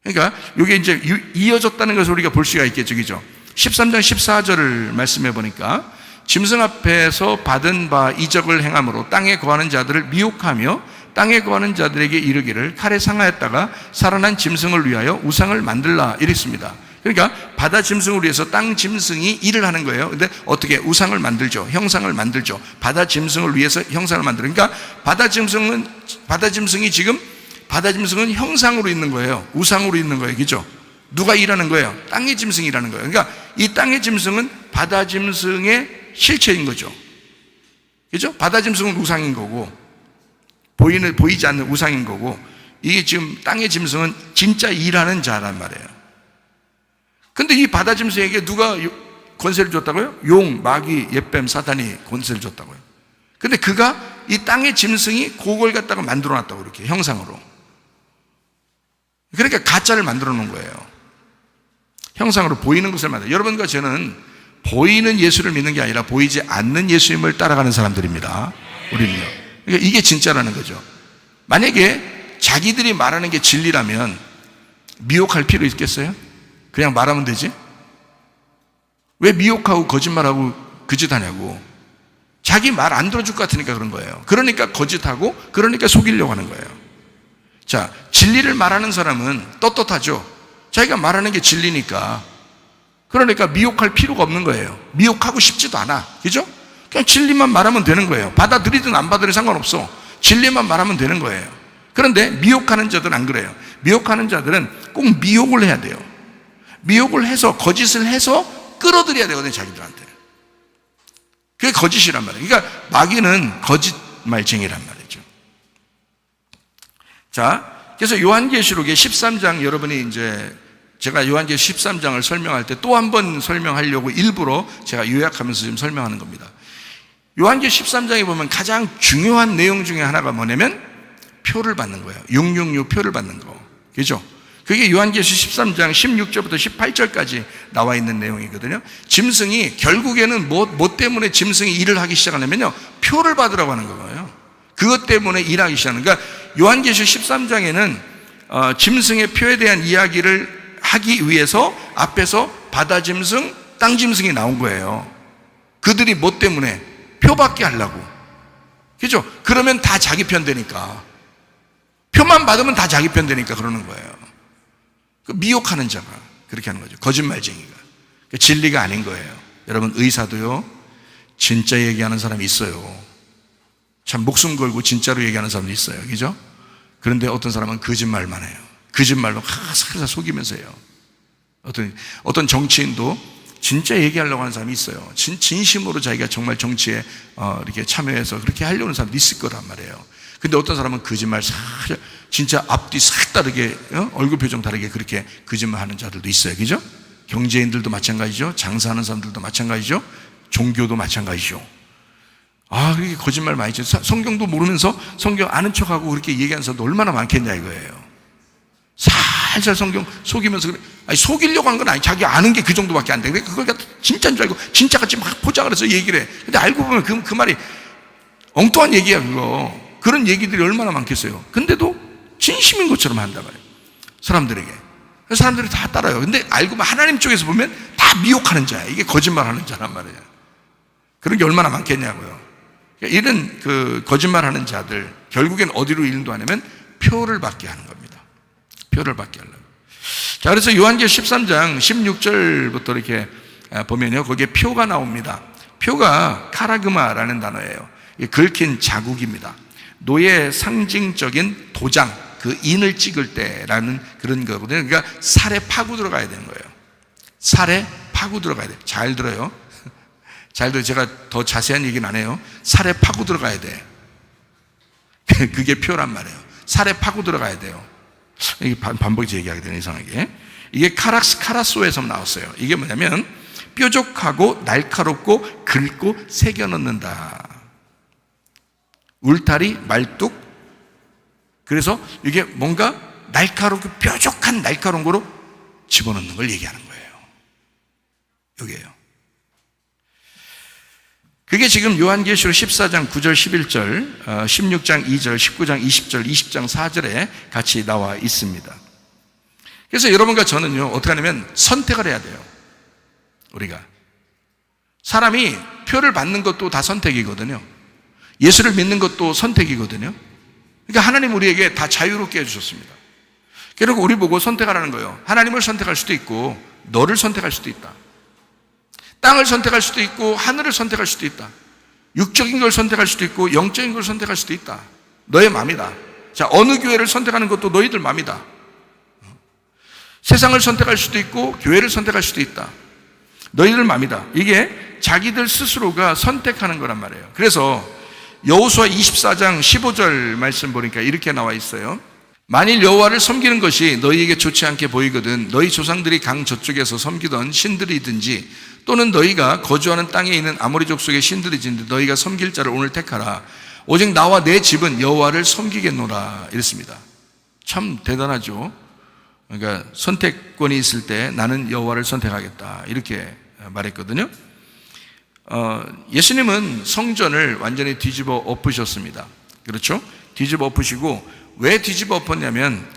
A: 그러니까 이게 이제 이어졌다는 것을 우리가 볼 수가 있겠죠. 그죠? 13장 14절을 말씀해 보니까 짐승 앞에서 받은 바 이적을 행함으로 땅에 거하는 자들을 미혹하며 땅에 거하는 자들에게 이르기를 칼에 상하였다가 살아난 짐승을 위하여 우상을 만들라 이랬습니다. 그러니까 바다 짐승을 위해서 땅 짐승이 일을 하는 거예요. 근데 어떻게 우상을 만들죠. 형상을 만들죠. 바다 짐승을 위해서 형상을 만들어. 그러니까 바다 짐승이 지금 바다 짐승은 형상으로 있는 거예요. 우상으로 있는 거예요. 그죠? 누가 일하는 거예요? 땅의 짐승이 일하는 거예요. 그러니까 이 땅의 짐승은 바다 짐승의 실체인 거죠. 그죠? 바다 짐승은 우상인 거고 보이지 않는 우상인 거고 이게 지금 땅의 짐승은 진짜 일하는 자란 말이에요. 근데 이 바다 짐승에게 누가 권세를 줬다고요? 용, 마귀, 옛뱀, 사탄이 권세를 줬다고요. 근데 그가 이 땅의 짐승이 그걸 갖다가 만들어 놨다고 이렇게 형상으로. 그러니까 가짜를 만들어 놓은 거예요. 형상으로 보이는 것을 만들어. 여러분과 저는 보이는 예수를 믿는 게 아니라 보이지 않는 예수님을 따라가는 사람들입니다. 우리는요. 그러니까 이게 진짜라는 거죠. 만약에 자기들이 말하는 게 진리라면 미혹할 필요 있겠어요? 그냥 말하면 되지? 왜 미혹하고 거짓말하고 그 짓 하냐고. 자기 말 안 들어줄 것 같으니까 그런 거예요. 그러니까 거짓하고 그러니까 속이려고 하는 거예요. 자, 진리를 말하는 사람은 떳떳하죠. 자기가 말하는 게 진리니까. 그러니까 미혹할 필요가 없는 거예요. 미혹하고 싶지도 않아. 그죠? 그냥 진리만 말하면 되는 거예요. 받아들이든 안 받아들이든 상관없어. 진리만 말하면 되는 거예요. 그런데 미혹하는 자들은 안 그래요. 미혹하는 자들은 꼭 미혹을 해야 돼요. 미혹을 해서 거짓을 해서 끌어들여야 되거든요. 자기들한테. 그게 거짓이란 말이에요. 그러니까 마귀는 거짓말쟁이란 말이죠. 자, 그래서 요한계시록의 13장 여러분이 이제 제가 요한계시록 13장을 설명할 때 또 한 번 설명하려고 일부러 제가 요약하면서 지금 설명하는 겁니다. 요한계시록 13장에 보면 가장 중요한 내용 중에 하나가 뭐냐면 표를 받는 거예요. 666 표를 받는 거. 그죠? 그게 요한계시록 13장 16절부터 18절까지 나와 있는 내용이거든요. 짐승이 결국에는 뭐 때문에 짐승이 일을 하기 시작하냐면요. 표를 받으라고 하는 거예요. 그것 때문에 일하기 시작하는 거예요. 그러니까 요한계시록 13장에는 짐승의 표에 대한 이야기를 하기 위해서 앞에서 바다 짐승, 땅 짐승이 나온 거예요. 그들이 뭐 때문에? 표받게 하려고. 그죠? 그러면 다 자기 편 되니까. 표만 받으면 다 자기 편 되니까 그러는 거예요. 미혹하는 자가 그렇게 하는 거죠. 거짓말쟁이가. 진리가 아닌 거예요. 여러분, 의사도요, 진짜 얘기하는 사람이 있어요. 참 목숨 걸고 진짜로 얘기하는 사람도 있어요. 그죠? 그런데 어떤 사람은 거짓말만 해요. 거짓말로 살살 속이면서 해요. 어떤 정치인도 진짜 얘기하려고 하는 사람이 있어요. 진심으로 자기가 정말 정치에 이렇게 참여해서 그렇게 하려는 사람도 있을 거란 말이에요. 근데 어떤 사람은 거짓말 진짜 앞뒤 싹 다르게, 얼굴 표정 다르게 그렇게 거짓말 하는 자들도 있어요. 그죠? 경제인들도 마찬가지죠. 장사하는 사람들도 마찬가지죠. 종교도 마찬가지죠. 그렇게 거짓말 많이 했죠. 성경도 모르면서 성경 아는 척하고 그렇게 얘기하는 사람도 얼마나 많겠냐 이거예요. 살살 성경 속이면서 속이려고 하는 건 아니. 자기 아는 게 그 정도밖에 안 돼. 그걸 갖다 진짜인 줄 알고 진짜같이 막 포장을 해서 얘기를 해. 근데 알고 보면 그 말이 엉뚱한 얘기야 그거. 그런 얘기들이 얼마나 많겠어요. 근데도 진심인 것처럼 한단 말이에요. 사람들에게. 사람들이 다 따라요. 근데 알고 보면 하나님 쪽에서 보면 다 미혹하는 자야. 이게 거짓말하는 자란 말이에요. 그런 게 얼마나 많겠냐고요. 그러니까 이런 그 거짓말하는 자들 결국엔 어디로 인도하냐면 표를 받게 하는 겁니다. 표를 받게 하려고. 자, 그래서 요한계시록 13장 16절부터 이렇게 보면요, 거기에 표가 나옵니다. 표가 카라그마라는 단어예요. 긁힌 자국입니다. 노예의 상징적인 도장, 그 인을 찍을 때라는 그런 거거든요. 그러니까 살에 파고 들어가야 되는 거예요. 살에 파고 들어가야 돼요. 잘 들어요. 잘 들어요. 제가 더 자세한 얘기는 안 해요. 살에 파고 들어가야 돼. 그게 표란 말이에요. 살에 파고 들어가야 돼요. 이게 반복해서 얘기하게 되는 이상하게. 이게 카라소에서 나왔어요. 이게 뭐냐면 뾰족하고 날카롭고 긁고 새겨 넣는다. 울타리, 말뚝. 그래서 이게 뭔가 날카롭고 뾰족한 날카로운 거로 집어넣는 걸 얘기하는 거예요. 여기에요. 그게 지금 요한계시록 14장 9절 11절, 16장 2절, 19장 20절, 20장 4절에 같이 나와 있습니다. 그래서 여러분과 저는요, 어떻게 하냐면 선택을 해야 돼요. 우리가. 사람이 표를 받는 것도 다 선택이거든요. 예수를 믿는 것도 선택이거든요. 그러니까 하나님 우리에게 다 자유롭게 해주셨습니다. 그리고 우리 보고 선택하라는 거예요. 하나님을 선택할 수도 있고 너를 선택할 수도 있다. 땅을 선택할 수도 있고 하늘을 선택할 수도 있다. 육적인 걸 선택할 수도 있고 영적인 걸 선택할 수도 있다. 너의 마음이다. 자, 어느 교회를 선택하는 것도 너희들 마음이다. 세상을 선택할 수도 있고 교회를 선택할 수도 있다. 너희들 마음이다. 이게 자기들 스스로가 선택하는 거란 말이에요. 그래서 여호수아 24장 15절 말씀 보니까 이렇게 나와 있어요. 만일 여호와를 섬기는 것이 너희에게 좋지 않게 보이거든 너희 조상들이 강 저쪽에서 섬기던 신들이든지 또는 너희가 거주하는 땅에 있는 아모리 족속의 신들이든지 너희가 섬길 자를 오늘 택하라. 오직 나와 내 집은 여호와를 섬기겠노라. 이랬습니다. 참 대단하죠. 그러니까 선택권이 있을 때 나는 여호와를 선택하겠다. 이렇게 말했거든요. 예수님은 성전을 완전히 뒤집어 엎으셨습니다. 그렇죠? 뒤집어 엎으시고 왜 뒤집어 엎었냐면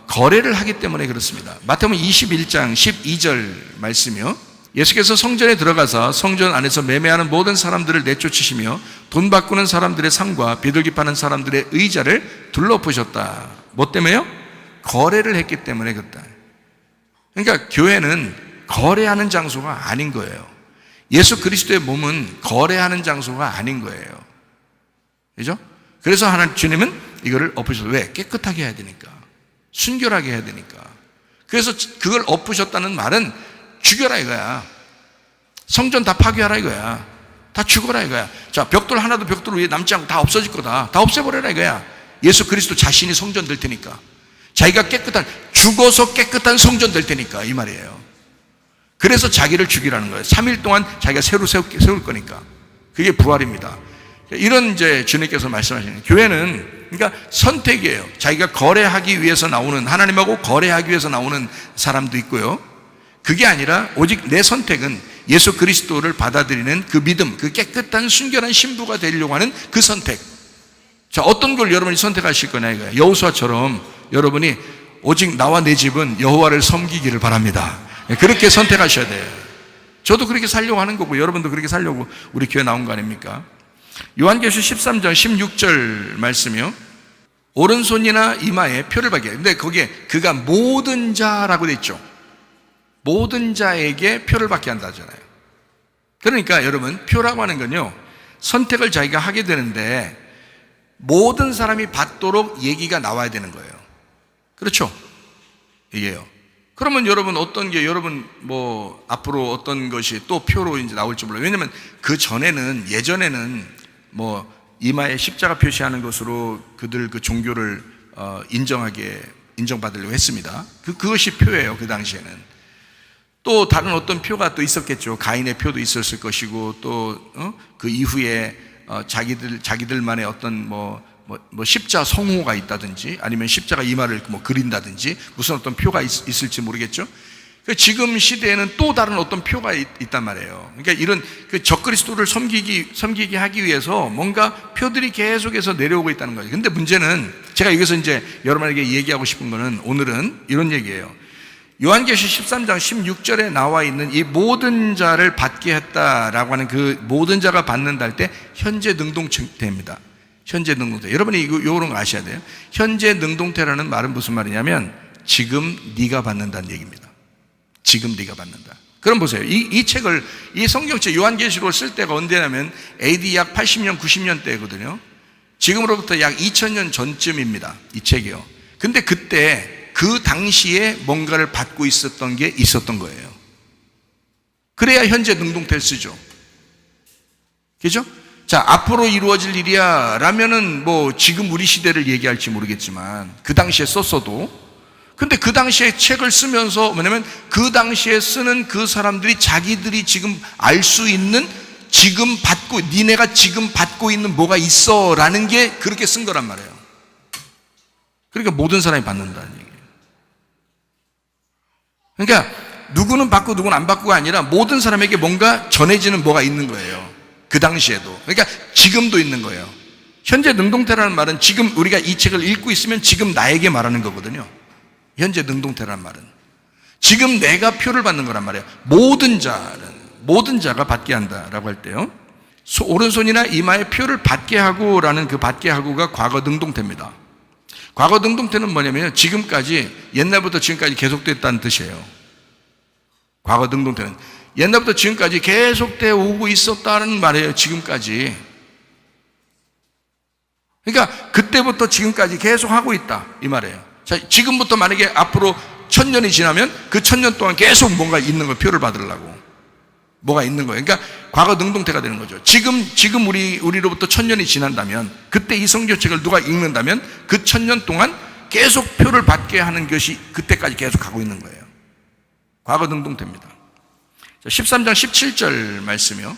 A: 거래를 하기 때문에 그렇습니다. 마태복음 21장 12절 말씀이요. 예수께서 성전에 들어가서 성전 안에서 매매하는 모든 사람들을 내쫓으시며 돈 바꾸는 사람들의 상과 비둘기 파는 사람들의 의자를 둘러엎으셨다. 뭐 때문에요? 거래를 했기 때문에 그렇다. 그러니까 교회는 거래하는 장소가 아닌 거예요. 예수 그리스도의 몸은 거래하는 장소가 아닌 거예요. 그죠? 그래서 하나님 주님은 이거를 엎으셨어요. 왜? 깨끗하게 해야 되니까. 순결하게 해야 되니까. 그래서 그걸 엎으셨다는 말은 죽여라 이거야. 성전 다 파괴하라 이거야. 다 죽어라 이거야. 자, 벽돌 하나도 벽돌 위에 남지 않고 다 없어질 거다. 다 없애버려라 이거야. 예수 그리스도 자신이 성전 될 테니까. 자기가 죽어서 깨끗한 성전 될 테니까 이 말이에요. 그래서 자기를 죽이라는 거예요. 3일 동안 자기가 새로 세울 거니까. 그게 부활입니다. 이런 이제 주님께서 말씀하시는 교회는 그러니까 선택이에요. 자기가 거래하기 위해서 나오는 하나님하고 거래하기 위해서 나오는 사람도 있고요. 그게 아니라 오직 내 선택은 예수 그리스도를 받아들이는 그 믿음, 그 깨끗한 순결한 신부가 되려고 하는 그 선택. 자, 어떤 걸 여러분이 선택하실 거냐 이거예요. 여호수아처럼 여러분이 오직 나와 내 집은 여호와를 섬기기를 바랍니다. 그렇게 선택하셔야 돼요. 저도 그렇게 살려고 하는 거고 여러분도 그렇게 살려고 우리 교회 나온 거 아닙니까? 요한계시록 13장 16절 말씀이요. 오른손이나 이마에 표를 받게. 근데 거기에 그가 모든 자라고 돼 있죠. 모든 자에게 표를 받게 한다잖아요. 그러니까 여러분 표라고 하는 건요, 선택을 자기가 하게 되는데 모든 사람이 받도록 얘기가 나와야 되는 거예요. 그렇죠? 이게요. 그러면 여러분 어떤 게 여러분 뭐 앞으로 어떤 것이 또 표로 이제 나올지 몰라요. 왜냐면 그 전에는 예전에는 뭐 이마에 십자가 표시하는 것으로 그들 그 종교를 인정받으려고 했습니다. 그것이 표예요. 그 당시에는. 또 다른 어떤 표가 또 있었겠죠. 가인의 표도 있었을 것이고 또 그 이후에 자기들만의 어떤 뭐 십자 성호가 있다든지 아니면 십자가 이마를 뭐 그린다든지 무슨 어떤 표가 있을지 모르겠죠. 지금 시대에는 또 다른 어떤 표가 있단 말이에요. 그러니까 이런 그 적그리스도를 섬기게 하기 위해서 뭔가 표들이 계속해서 내려오고 있다는 거예요. 근데 문제는 제가 여기서 이제 여러분에게 얘기하고 싶은 거는 오늘은 이런 얘기예요. 요한계시 13장 16절에 나와 있는 이 모든 자를 받게 했다라고 하는 그 모든 자가 받는다 할 때 현재 능동태입니다. 현재 능동태. 여러분이 이런 거 아셔야 돼요. 현재 능동태라는 말은 무슨 말이냐면 지금 네가 받는다는 얘기입니다. 지금 네가 받는다. 그럼 보세요. 이 책을, 이 성경책 요한계시록을 쓸 때가 언제냐면 AD 약 80년, 90년 대거든요. 지금으로부터 약 2000년 전쯤입니다. 이 책이요. 근데 그때 그 당시에 뭔가를 받고 있었던 게 있었던 거예요. 그래야 현재 능동태를 쓰죠. 그죠? 자, 앞으로 이루어질 일이야 라면은 뭐 지금 우리 시대를 얘기할지 모르겠지만 그 당시에 썼어도, 근데 그 당시에 책을 쓰면서 뭐냐면 그 당시에 쓰는 그 사람들이 자기들이 지금 알 수 있는 지금 받고, 니네가 지금 받고 있는 뭐가 있어 라는 게 그렇게 쓴 거란 말이에요. 그러니까 모든 사람이 받는다는 얘기예요. 그러니까 누구는 받고 누구는 안 받고가 아니라 모든 사람에게 뭔가 전해지는 뭐가 있는 거예요. 그 당시에도. 그러니까 지금도 있는 거예요. 현재 능동태라는 말은 지금 우리가 이 책을 읽고 있으면 지금 나에게 말하는 거거든요. 현재 능동태라는 말은 지금 내가 표를 받는 거란 말이에요. 모든 자가 받게 한다라고 할 때요, 오른손이나 이마에 표를 받게 하고라는 그 받게 하고가 과거 능동태입니다. 과거 능동태는 뭐냐면 지금까지, 옛날부터 지금까지 계속됐다는 뜻이에요. 과거 능동태는 옛날부터 지금까지 계속되어 오고 있었다는 말이에요. 지금까지. 그러니까 그때부터 지금까지 계속 하고 있다 이 말이에요. 자, 지금부터 만약에 앞으로 1000년이 지나면 그 1000년 동안 계속 뭔가 있는 거, 표를 받으려고 뭐가 있는 거예요. 그러니까 과거 능동태가 되는 거죠. 지금 우리로부터 1000년이 지난다면, 그때 이 성경책을 누가 읽는다면 그 1000년 동안 계속 표를 받게 하는 것이 그때까지 계속 가고 있는 거예요. 과거 능동태입니다. 13장 17절 말씀이요.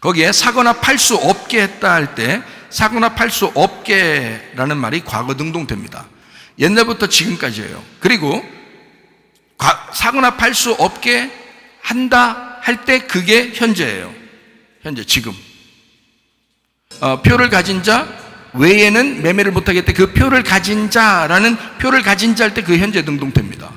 A: 거기에 사거나 팔 수 없게 했다 할 때 사거나 팔 수 없게라는 말이 과거 능동태입니다. 옛날부터 지금까지예요. 그리고 사거나 팔 수 없게 한다 할 때 그게 현재예요. 현재, 지금. 표를 가진 자 외에는 매매를 못하겠다. 그 표를 가진 자라는, 표를 가진 자 할 때 그 현재 능동태입니다.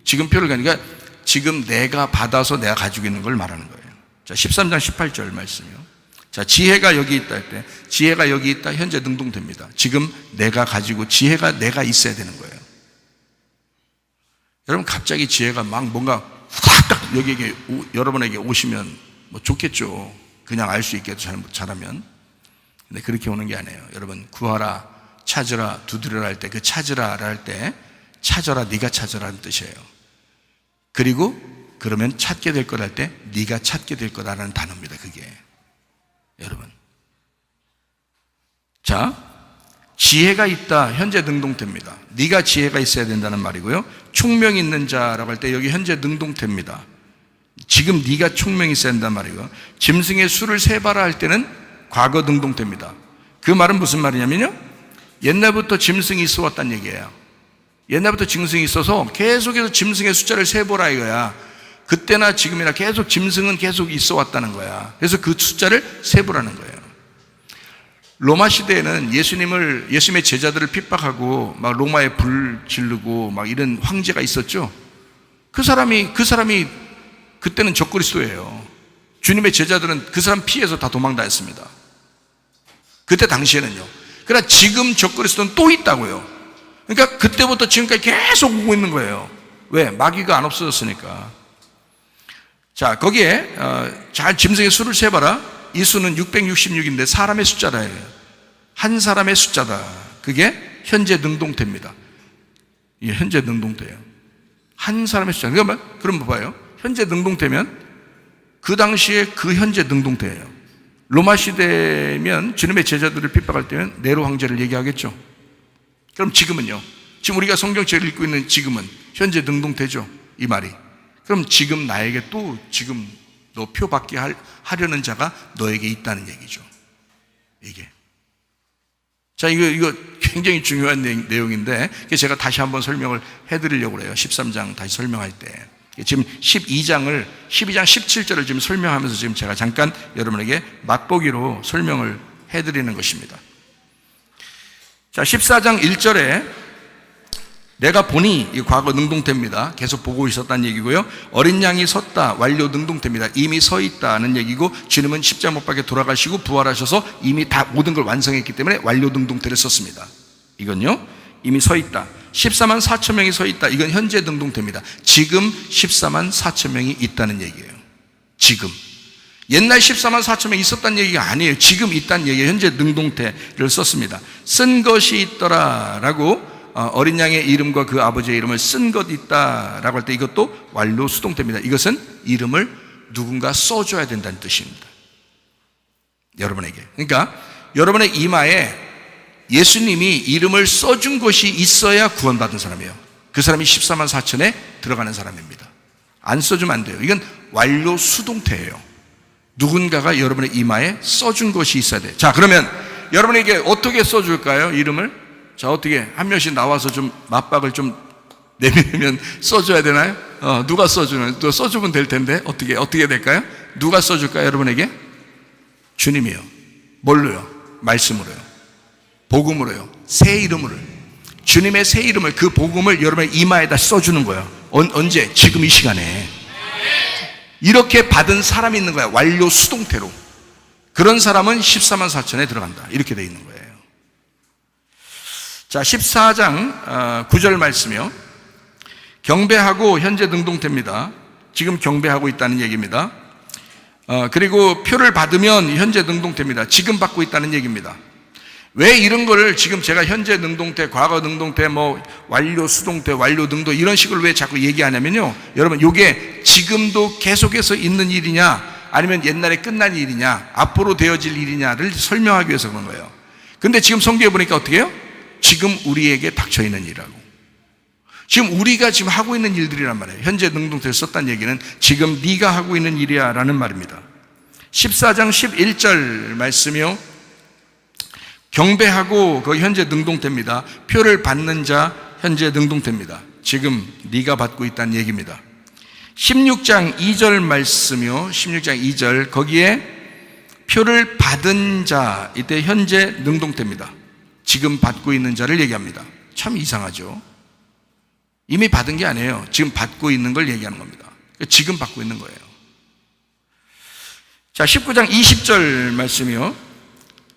A: 지금 표를 가니까 지금 내가 받아서 내가 가지고 있는 걸 말하는 거예요. 자, 13장 18절 말씀이요. 자, 지혜가 여기 있다 할 때, 지혜가 여기 있다, 현재 능동태입니다. 지금 내가 가지고, 지혜가 내가 있어야 되는 거예요. 여러분, 갑자기 지혜가 막 뭔가 딱 여기에게, 여러분에게 오시면 뭐 좋겠죠. 그냥 알 수 있게 잘하면. 근데 그렇게 오는 게 아니에요. 여러분, 구하라, 찾으라, 두드려라 할 때, 그 찾으라 할 때, 찾아라, 네가 찾으라는 뜻이에요. 그리고 그러면 찾게 될 거다 할 때 네가 찾게 될 거다라는 단어입니다. 그게, 여러분. 자, 지혜가 있다, 현재 능동태입니다. 네가 지혜가 있어야 된다는 말이고요. 총명이 있는 자라고 할 때 여기 현재 능동태입니다. 지금 네가 총명이 있어야 된다는 말이고요. 짐승의 수를 세봐라 할 때는 과거 능동태입니다. 그 말은 무슨 말이냐면요, 옛날부터 짐승이 있어 왔다는 얘기예요. 옛날부터 짐승이 있어서 계속해서 짐승의 숫자를 세보라 이거야. 그때나 지금이나 계속 짐승은 계속 있어 왔다는 거야. 그래서 그 숫자를 세보라는 거예요. 로마 시대에는 예수님의 제자들을 핍박하고 막 로마에 불 지르고 막 이런 황제가 있었죠. 그 사람이 그때는 적그리스도예요. 주님의 제자들은 그 사람 피해서 다 도망다녔습니다. 그때 당시에는요. 그러나 지금 적그리스도는 또 있다고요. 그러니까 그때부터 지금까지 계속 오고 있는 거예요. 왜? 마귀가 안 없어졌으니까. 자, 거기에 잘 짐승의 수를 세봐라. 이 수는 666인데 사람의 숫자라예요. 한 사람의 숫자다. 그게 현재 능동태입니다. 이게 현재 능동태예요. 한 사람의 숫자. 그럼 뭐 봐요? 현재 능동태면 그 당시에 그 현재 능동태예요. 로마 시대면 주님의 제자들을 핍박할 때면 네로 황제를 얘기하겠죠. 그럼 지금은요? 지금 우리가 성경책을 읽고 있는 지금은 현재 능동태죠, 이 말이. 그럼 지금 나에게 또 지금 너 표 받게 하려는 자가 너에게 있다는 얘기죠. 이게. 자, 이거 굉장히 중요한 내용인데 제가 다시 한번 설명을 해드리려고 그래요. 13장 다시 설명할 때. 지금 12장 17절을 지금 설명하면서 지금 제가 잠깐 여러분에게 맛보기로 설명을 해드리는 것입니다. 자, 14장 1절에 내가 보니, 이 과거 능동태입니다. 계속 보고 있었다는 얘기고요. 어린 양이 섰다, 완료 능동태입니다. 이미 서 있다는 얘기고, 주님은 십자가 못 박에 돌아가시고 부활하셔서 이미 다 모든 걸 완성했기 때문에 완료 능동태를 썼습니다. 이건요, 이미 서 있다. 14만 4천 명이 서 있다. 이건 현재 능동태입니다. 지금 14만 4천 명이 있다는 얘기예요. 지금. 옛날 14만 4천 명이 있었다는 얘기가 아니에요. 지금 있다는 얘기예요. 현재 능동태를 썼습니다. 쓴 것이 있더라라고 어린 양의 이름과 그 아버지의 이름을 쓴 것 있다라고 할 때 이것도 완료 수동태입니다. 이것은 이름을 누군가 써줘야 된다는 뜻입니다. 여러분에게. 그러니까 여러분의 이마에 예수님이 이름을 써준 것이 있어야 구원받은 사람이에요. 그 사람이 14만 4천에 들어가는 사람입니다. 안 써주면 안 돼요. 이건 완료 수동태예요. 누군가가 여러분의 이마에 써준 것이 있어야 돼요. 자, 그러면 여러분에게 어떻게 써줄까요? 이름을? 자, 어떻게 한 명씩 나와서 좀 맞박을 좀 내밀면 써줘야 되나요? 누가 써주는? 또 써주면 될 텐데 어떻게 될까요? 누가 써줄까요? 여러분에게? 주님이요. 뭘로요? 말씀으로요. 복음으로요. 새 이름으로. 주님의 새 이름을, 그 복음을 여러분의 이마에다 써주는 거예요. 언제? 지금 이 시간에. 이렇게 받은 사람이 있는 거야. 완료 수동태로. 그런 사람은 14만 4천에 들어간다. 이렇게 돼 있는 거예요. 자, 14장 9절 말씀이요. 경배하고 현재 능동태입니다. 지금 경배하고 있다는 얘기입니다. 그리고 표를 받으면 현재 능동태입니다. 지금 받고 있다는 얘기입니다. 왜 이런 거를 지금 제가 현재 능동태, 과거 능동태, 완료 수동태, 완료 능동 이런 식으로 왜 자꾸 얘기하냐면요. 여러분, 이게 지금도 계속해서 있는 일이냐, 아니면 옛날에 끝난 일이냐, 앞으로 되어질 일이냐를 설명하기 위해서 그런 거예요. 근데 지금 성경에 보니까 어떻게 해요? 지금 우리에게 닥쳐있는 일이라고. 지금 우리가 지금 하고 있는 일들이란 말이에요. 현재 능동태를 썼다는 얘기는 지금 네가 하고 있는 일이야 라는 말입니다. 14장 11절 말씀이요. 경배하고 그 현재 능동태입니다. 표를 받는 자 현재 능동태입니다. 지금 네가 받고 있다는 얘기입니다. 16장 2절 말씀이요. 16장 2절 거기에 표를 받은 자, 이때 현재 능동태입니다. 지금 받고 있는 자를 얘기합니다. 참 이상하죠. 이미 받은 게 아니에요. 지금 받고 있는 걸 얘기하는 겁니다. 지금 받고 있는 거예요. 자, 19장 20절 말씀이요.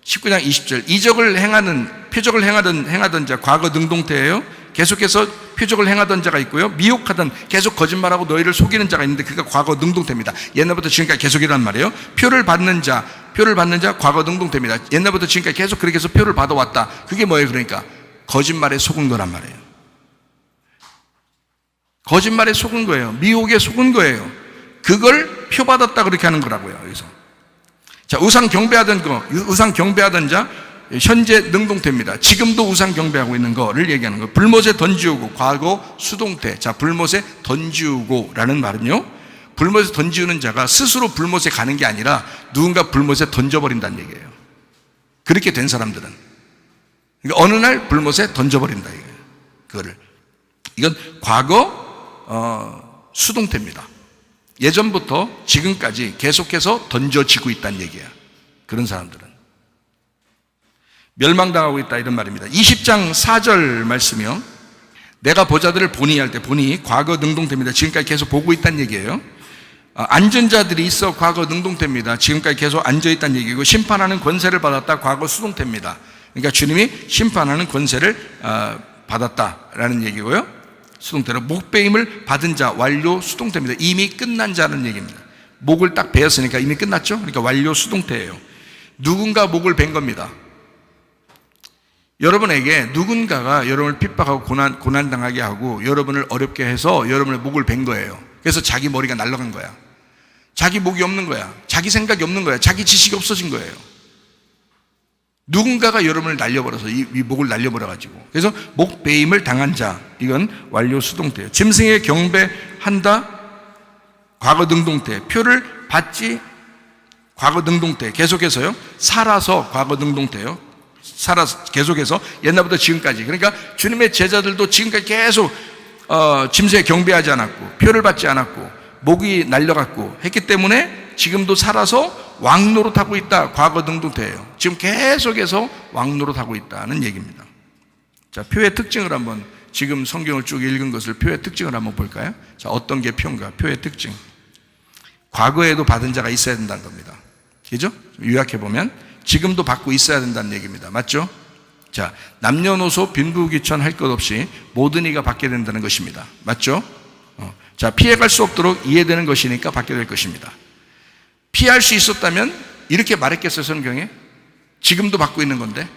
A: 19장 20절 이적을 행하는, 표적을 행하던 자, 과거 능동태예요. 계속해서 표적을 행하던 자가 있고요. 미혹하던, 계속 거짓말하고 너희를 속이는 자가 있는데 그가 과거 능동태입니다. 옛날부터 지금까지 계속이란 말이에요. 표를 받는 자 과거 능동태입니다. 옛날부터 지금까지 계속 그렇게 해서 표를 받아왔다. 그게 뭐예요? 그러니까 거짓말에 속은 거란 말이에요. 거짓말에 속은 거예요. 미혹에 속은 거예요. 그걸 표 받았다 그렇게 하는 거라고요. 여기서. 자, 우상 경배하던 자 현재 능동태입니다. 지금도 우상 경배하고 있는 거를 얘기하는 거예요. 불못에 던지우고, 과거 수동태. 자, 불못에 던지우고라는 말은요, 불못에 던지우는 자가 스스로 불못에 가는 게 아니라 누군가 불못에 던져버린다는 얘기예요. 그렇게 된 사람들은. 그러니까 어느 날 불못에 던져버린다 이거예요. 그거를. 이건 과거 수동태입니다. 예전부터 지금까지 계속해서 던져지고 있다는 얘기야. 그런 사람들은 멸망당하고 있다 이런 말입니다. 20장 4절 말씀이요. 내가 보자들을 보니 할 때, 보니 과거 능동태입니다. 지금까지 계속 보고 있다는 얘기예요. 앉은 자들이 있어 과거 능동태입니다. 지금까지 계속 앉아있다는 얘기고, 심판하는 권세를 받았다 과거 수동태입니다. 그러니까 주님이 심판하는 권세를 받았다라는 얘기고요. 수동태로 목배임을 받은 자 완료 수동태입니다. 이미 끝난 자는 얘기입니다. 목을 딱 베었으니까 이미 끝났죠. 그러니까 완료 수동태예요. 누군가 목을 벤 겁니다. 여러분에게 누군가가 여러분을 핍박하고 고난당하게 하고 여러분을 어렵게 해서 여러분의 목을 벤 거예요. 그래서 자기 머리가 날아간 거야. 자기 목이 없는 거야. 자기 생각이 없는 거야. 자기 지식이 없어진 거예요. 누군가가 여러분을 날려버려서 이 목을 날려버려가지고, 그래서 목배임을 당한 자, 이건 완료 수동태예요. 짐승에 경배한다 과거 능동태, 표를 받지 과거 능동태, 계속해서요. 살아서 과거 능동태요. 살아서 계속해서 옛날부터 지금까지. 그러니까 주님의 제자들도 지금까지 계속 짐승에 경배하지 않았고 표를 받지 않았고 목이 날려갔고 했기 때문에 지금도 살아서 왕노릇하고 있다. 과거 능동태예요. 지금 계속해서 왕노릇하고 있다는 얘기입니다. 자, 표의 특징을 한번 지금 성경을 쭉 읽은 것을 표의 특징을 한번 볼까요? 자, 어떤 게 표인가? 표의 특징. 과거에도 받은 자가 있어야 된다는 겁니다. 그죠? 요약해보면 지금도 받고 있어야 된다는 얘기입니다. 맞죠? 자, 남녀노소 빈부귀천 할 것 없이 모든 이가 받게 된다는 것입니다. 맞죠? 자, 피해갈 수 없도록 이해되는 것이니까 받게 될 것입니다. 피할 수 있었다면 이렇게 말했겠어요, 성경에? 지금도 받고 있는 건데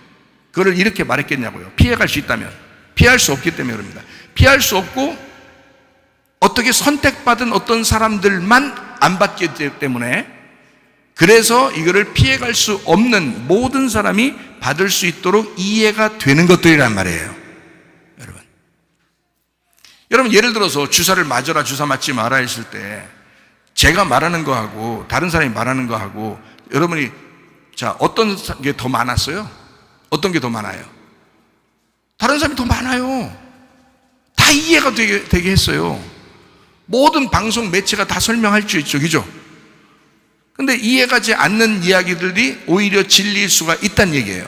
A: 그거를 이렇게 말했겠냐고요. 피해갈 수 있다면. 피할 수 없기 때문에 그럽니다. 피할 수 없고 어떻게 선택받은 어떤 사람들만 안 받기 때문에, 그래서 이거를 피해갈 수 없는 모든 사람이 받을 수 있도록 이해가 되는 것들이란 말이에요. 여러분 예를 들어서 주사를 맞아라, 주사 맞지 마라 했을 때 제가 말하는 거하고 다른 사람이 말하는 거하고 여러분이 자 어떤 게 더 많았어요? 어떤 게 더 많아요? 다른 사람이 더 많아요. 다 이해가 되게 했어요. 모든 방송 매체가 다 설명할 수 있죠. 그죠? 근데 이해가지 않는 이야기들이 오히려 진리일 수가 있다는 얘기예요.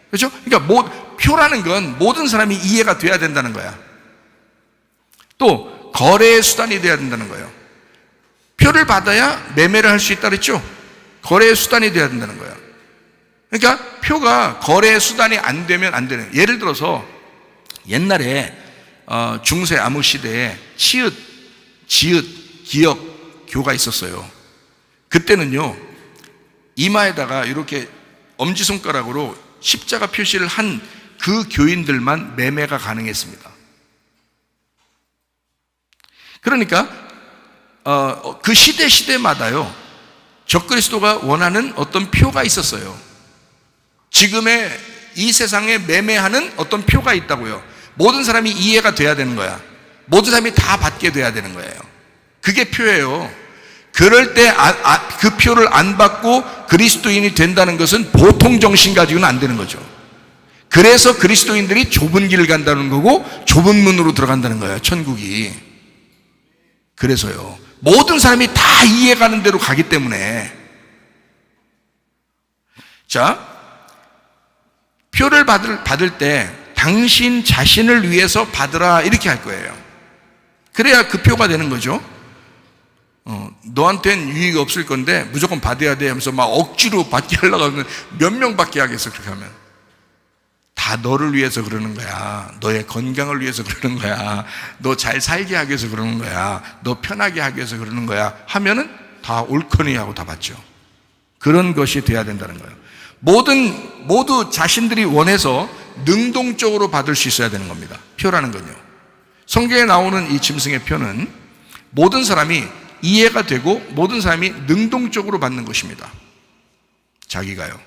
A: 그렇죠? 그러니까 표라는 건 모든 사람이 이해가 돼야 된다는 거야. 또 거래의 수단이 돼야 된다는 거예요. 표를 받아야 매매를 할 수 있다 그랬죠? 거래의 수단이 돼야 된다는 거예요. 그러니까 표가 거래의 수단이 안 되면 안 되는. 예를 들어서 옛날에 중세 암흑 시대에 치읓, 지읒, 기역, 교가 있었어요. 그때는요 이마에다가 이렇게 엄지손가락으로 십자가 표시를 한 그 교인들만 매매가 가능했습니다. 그러니까 그 시대마다요 적그리스도가 원하는 어떤 표가 있었어요. 지금의 이 세상에 매매하는 어떤 표가 있다고요. 모든 사람이 이해가 돼야 되는 거야. 모든 사람이 다 받게 돼야 되는 거예요. 그게 표예요. 그럴 때 그 표를 안 받고 그리스도인이 된다는 것은 보통 정신 가지고는 안 되는 거죠. 그래서 그리스도인들이 좁은 길을 간다는 거고 좁은 문으로 들어간다는 거예요, 천국이. 그래서요 모든 사람이 다 이해가는 대로 가기 때문에. 자, 표를 받을 때 당신 자신을 위해서 받으라 이렇게 할 거예요. 그래야 그 표가 되는 거죠. 너한테는 유익이 없을 건데 무조건 받아야 돼 하면서 막 억지로 받게 하려고 하면 몇 명 받게 하겠어. 그렇게 하면 다 너를 위해서 그러는 거야. 너의 건강을 위해서 그러는 거야. 너 잘 살게 하기 위해서 그러는 거야. 너 편하게 하기 위해서 그러는 거야 하면은 다 옳거니 하고 다 받죠. 그런 것이 돼야 된다는 거예요. 모두 자신들이 원해서 능동적으로 받을 수 있어야 되는 겁니다. 표라는 건요. 성경에 나오는 이 짐승의 표는 모든 사람이 이해가 되고 모든 사람이 능동적으로 받는 것입니다. 자기가요.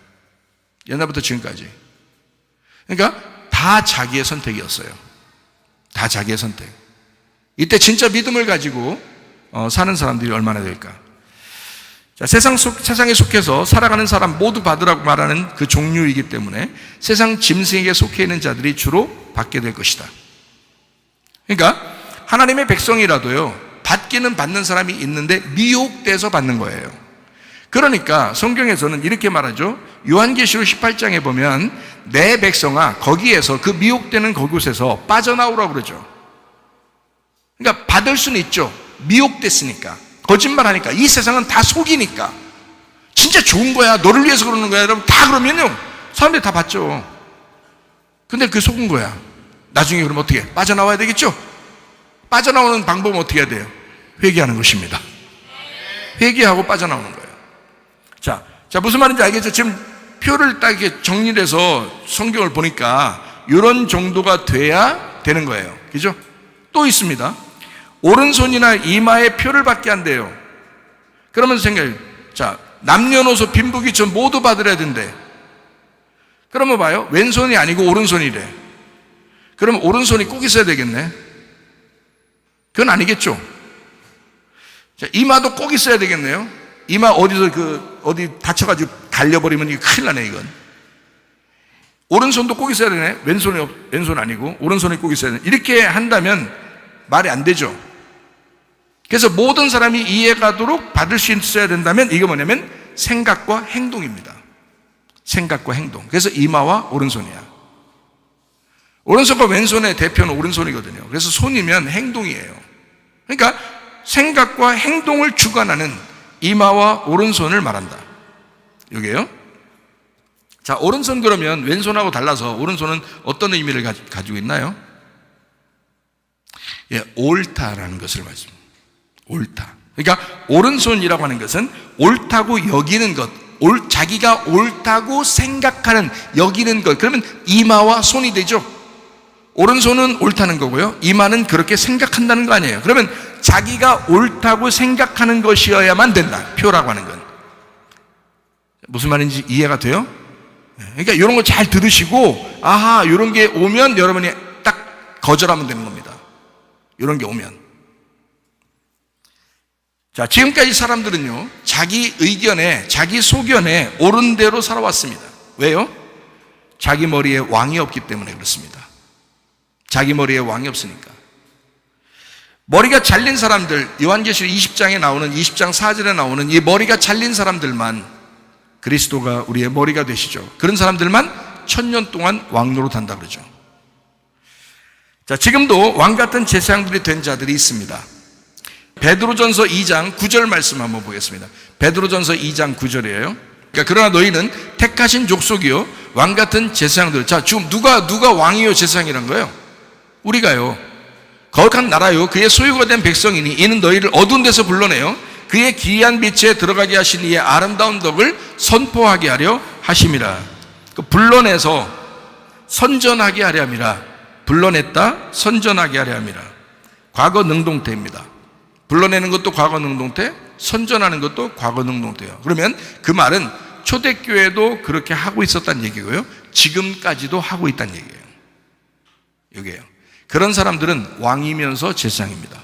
A: 옛날부터 지금까지. 그러니까 다 자기의 선택이었어요. 다 자기의 선택. 이때 진짜 믿음을 가지고 사는 사람들이 얼마나 될까? 자, 세상에 속해서 살아가는 사람 모두 받으라고 말하는 그 종류이기 때문에 세상 짐승에게 속해 있는 자들이 주로 받게 될 것이다. 그러니까 하나님의 백성이라도요 받기는 받는 사람이 있는데 미혹돼서 받는 거예요. 그러니까 성경에서는 이렇게 말하죠. 요한계시록 18장에 보면 내 백성아 거기에서 그 미혹되는 그곳에서 빠져나오라고 그러죠. 그러니까 받을 수는 있죠. 미혹됐으니까, 거짓말하니까, 이 세상은 다 속이니까. 진짜 좋은 거야, 너를 위해서 그러는 거야 여러분 다 그러면요 사람들이 다 받죠. 근데 그게 속은 거야. 나중에 그럼 어떻게 해? 빠져나와야 되겠죠. 빠져나오는 방법은 어떻게 해야 돼요? 회개하는 것입니다. 회개하고 빠져나오는 거예요. 자, 무슨 말인지 알겠죠? 지금 표를 딱 이렇게 정리를 해서 성경을 보니까 이런 정도가 돼야 되는 거예요. 그죠? 또 있습니다. 오른손이나 이마에 표를 받게 한대요. 그러면서 생각해요. 자, 남녀노소 빈부귀천 모두 받으려야 된대. 그러면 봐요. 왼손이 아니고 오른손이래. 그럼 오른손이 꼭 있어야 되겠네. 그건 아니겠죠. 자, 이마도 꼭 있어야 되겠네요. 이마 어디 다쳐가지고 갈려버리면 이거 큰일 나네, 이건. 오른손도 꼭 있어야 되네. 왼손 아니고 오른손이 꼭 있어야 되네. 이렇게 한다면 말이 안 되죠. 그래서 모든 사람이 이해가도록 받을 수 있어야 된다면 이게 뭐냐면 생각과 행동입니다. 생각과 행동. 그래서 이마와 오른손이야. 오른손과 왼손의 대표는 오른손이거든요. 그래서 손이면 행동이에요. 그러니까 생각과 행동을 주관하는 이마와 오른손을 말한다. 이게요. 자, 오른손 그러면 왼손하고 달라서 오른손은 어떤 의미를 가지고 있나요? 예, 옳다라는 것을 말씀합니다. 옳다. 그러니까 오른손이라고 하는 것은 옳다고 여기는 것, 자기가 옳다고 생각하는, 여기는 것. 그러면 이마와 손이 되죠. 오른손은 옳다는 거고요, 이마는 그렇게 생각한다는 거 아니에요. 그러면 자기가 옳다고 생각하는 것이어야만 된다. 표라고 하는 건 무슨 말인지 이해가 돼요? 그러니까 이런 거 잘 들으시고, 아하, 이런 게 오면 여러분이 딱 거절하면 되는 겁니다. 이런 게 오면. 자, 지금까지 사람들은요, 자기 의견에, 자기 소견에 옳은 대로 살아왔습니다. 왜요? 자기 머리에 왕이 없기 때문에 그렇습니다. 자기 머리에 왕이 없으니까. 머리가 잘린 사람들, 요한계시록 20장에 나오는, 20장 4절에 나오는 이 머리가 잘린 사람들만, 그리스도가 우리의 머리가 되시죠. 그런 사람들만 1000년 동안 왕노릇한다 그러죠. 자, 지금도 왕 같은 제사장들이 된 자들이 있습니다. 베드로전서 2장 9절 말씀 한번 보겠습니다. 베드로전서 2장 9절이에요. 그러니까 그러나 너희는 택하신 족속이요 왕 같은 제사장들. 자, 지금 누가 왕이요 제사장이란 거예요? 우리가요. 거룩한 나라요 그의 소유가 된 백성이니 이는 너희를 어두운 데서 불러내요 그의 기이한 빛에 들어가게 하신 이의 아름다운 덕을 선포하게 하려 하심이라. 불러내서 선전하게 하려 함이라. 불러냈다, 선전하게 하려 함이라. 과거 능동태입니다. 불러내는 것도 과거 능동태, 선전하는 것도 과거 능동태예요. 그러면 그 말은 초대교회도 그렇게 하고 있었다는 얘기고요, 지금까지도 하고 있다는 얘기예요. 여기에요. 그런 사람들은 왕이면서 제사장입니다.